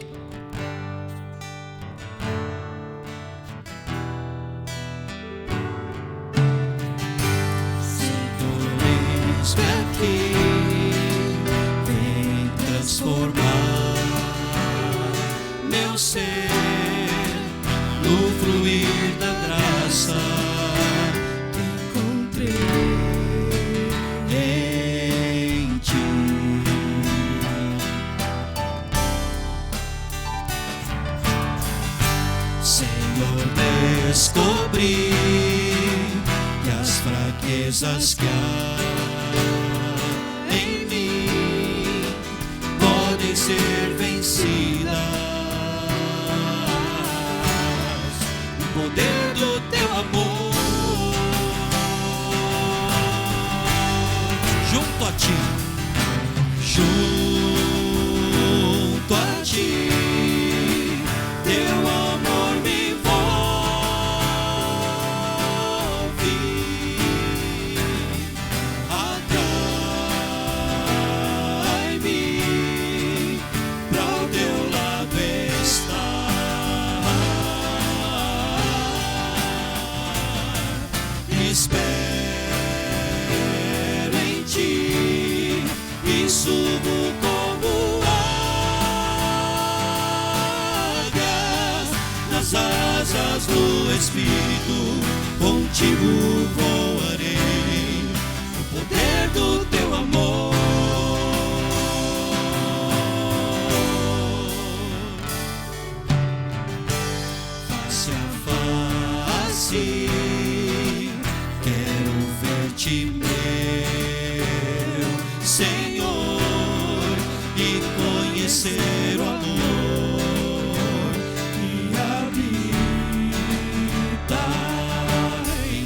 Vem transformar meu ser no fluir da graça que encontrei em Ti. Senhor, descobri que as fraquezas que há em mim podem ser vencidas. O poder do Teu amor junto a Ti, junto a Ti, Teu amor me envolve. Espero em Ti e subo como águias nas asas do Espírito, contigo voarei. O poder do Teu amor Quero ver-te, meu Senhor, e conhecer o amor que habita em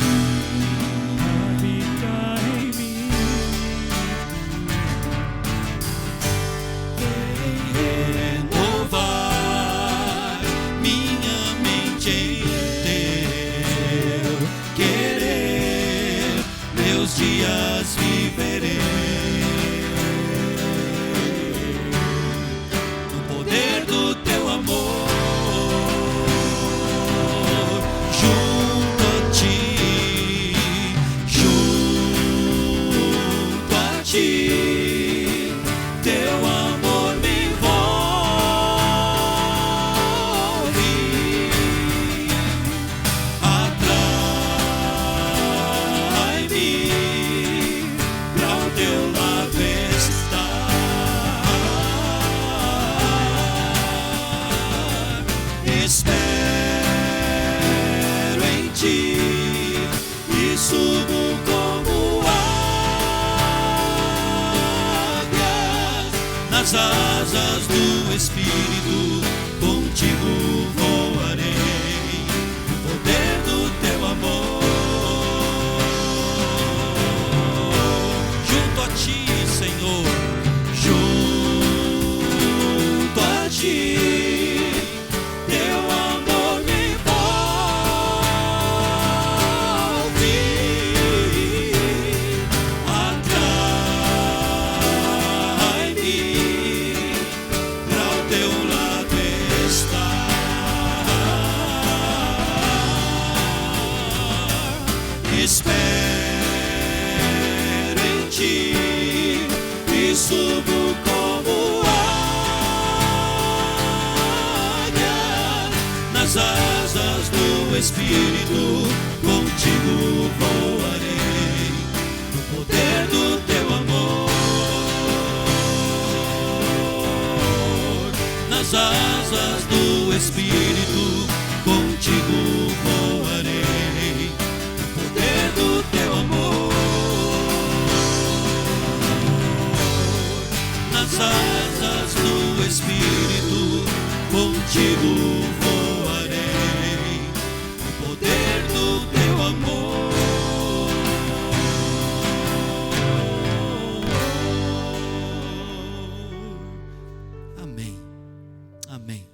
mim. Renovar minha mente em teu querer, meus dias viverei no poder do teu amor, junto a ti, junto a ti. Teu amor me envolve, atrai-me pra o teu lado estar. Espero em ti e subo como águias nas asas do Espírito, contigo voarei no poder do teu amor. Junto a ti, Senhor, junto a ti, teu amor me envolve, atrai-me pra o teu lado estar. Espero em ti e subo como águia nas asas do Espírito, contigo voarei no poder do teu amor. Nas asas do Espírito, contigo voarei no poder do teu amor. Nas asas do Espírito, contigo voarei no poder do teu amor. Amém. Amém.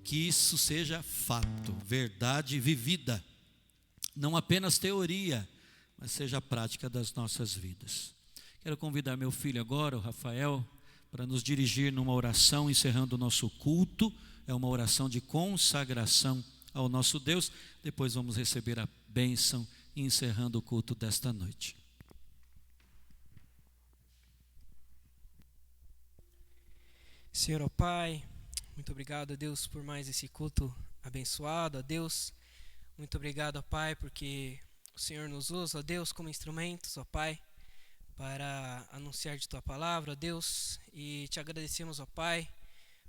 Que isso seja fato, verdade vivida. Não apenas teoria, mas seja a prática das nossas vidas. Quero convidar meu filho agora, o Rafael, para nos dirigir numa oração, encerrando o nosso culto. É uma oração de consagração ao nosso Deus. Depois vamos receber a bênção, encerrando o culto desta noite. Senhor, ó Pai, muito obrigado, a Deus, por mais esse culto abençoado, a Deus. Muito obrigado, ó Pai, porque o Senhor nos usa, ó Deus, como instrumentos, ó Pai, para anunciar de Tua palavra, ó Deus. E te agradecemos, ó Pai,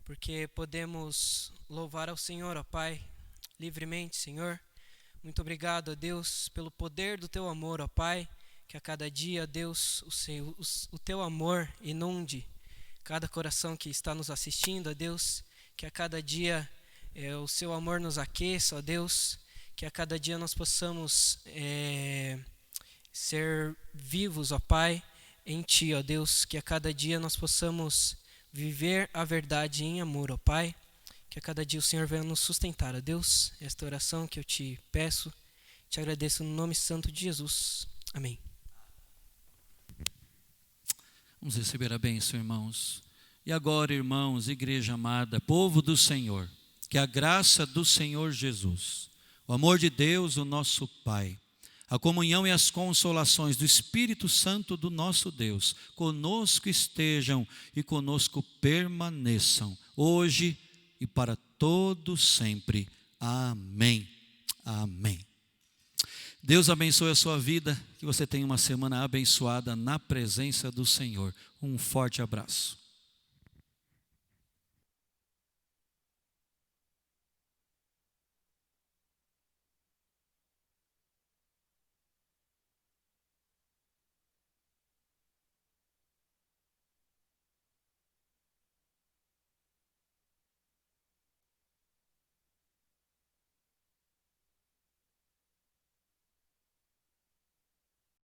porque podemos louvar ao Senhor, ó Pai, livremente, Senhor. Muito obrigado, ó Deus, pelo poder do Teu amor, ó Pai, que a cada dia, Deus, o Teu amor inunde cada coração que está nos assistindo, ó Deus, que a cada dia o Seu amor nos aqueça, ó Deus, que a cada dia nós possamos ser vivos, ó Pai, em Ti, ó Deus, que a cada dia nós possamos viver a verdade em amor, ó Pai, que a cada dia o Senhor venha nos sustentar, ó Deus. Esta oração que eu Te peço, Te agradeço no nome santo de Jesus. Amém. Vamos receber a bênção, irmãos. E agora, irmãos, igreja amada, povo do Senhor, que a graça do Senhor Jesus, o amor de Deus, o nosso Pai, a comunhão e as consolações do Espírito Santo do nosso Deus, conosco estejam e conosco permaneçam, hoje e para todo sempre. Amém. Amém. Deus abençoe a sua vida, que você tenha uma semana abençoada na presença do Senhor. Um forte abraço.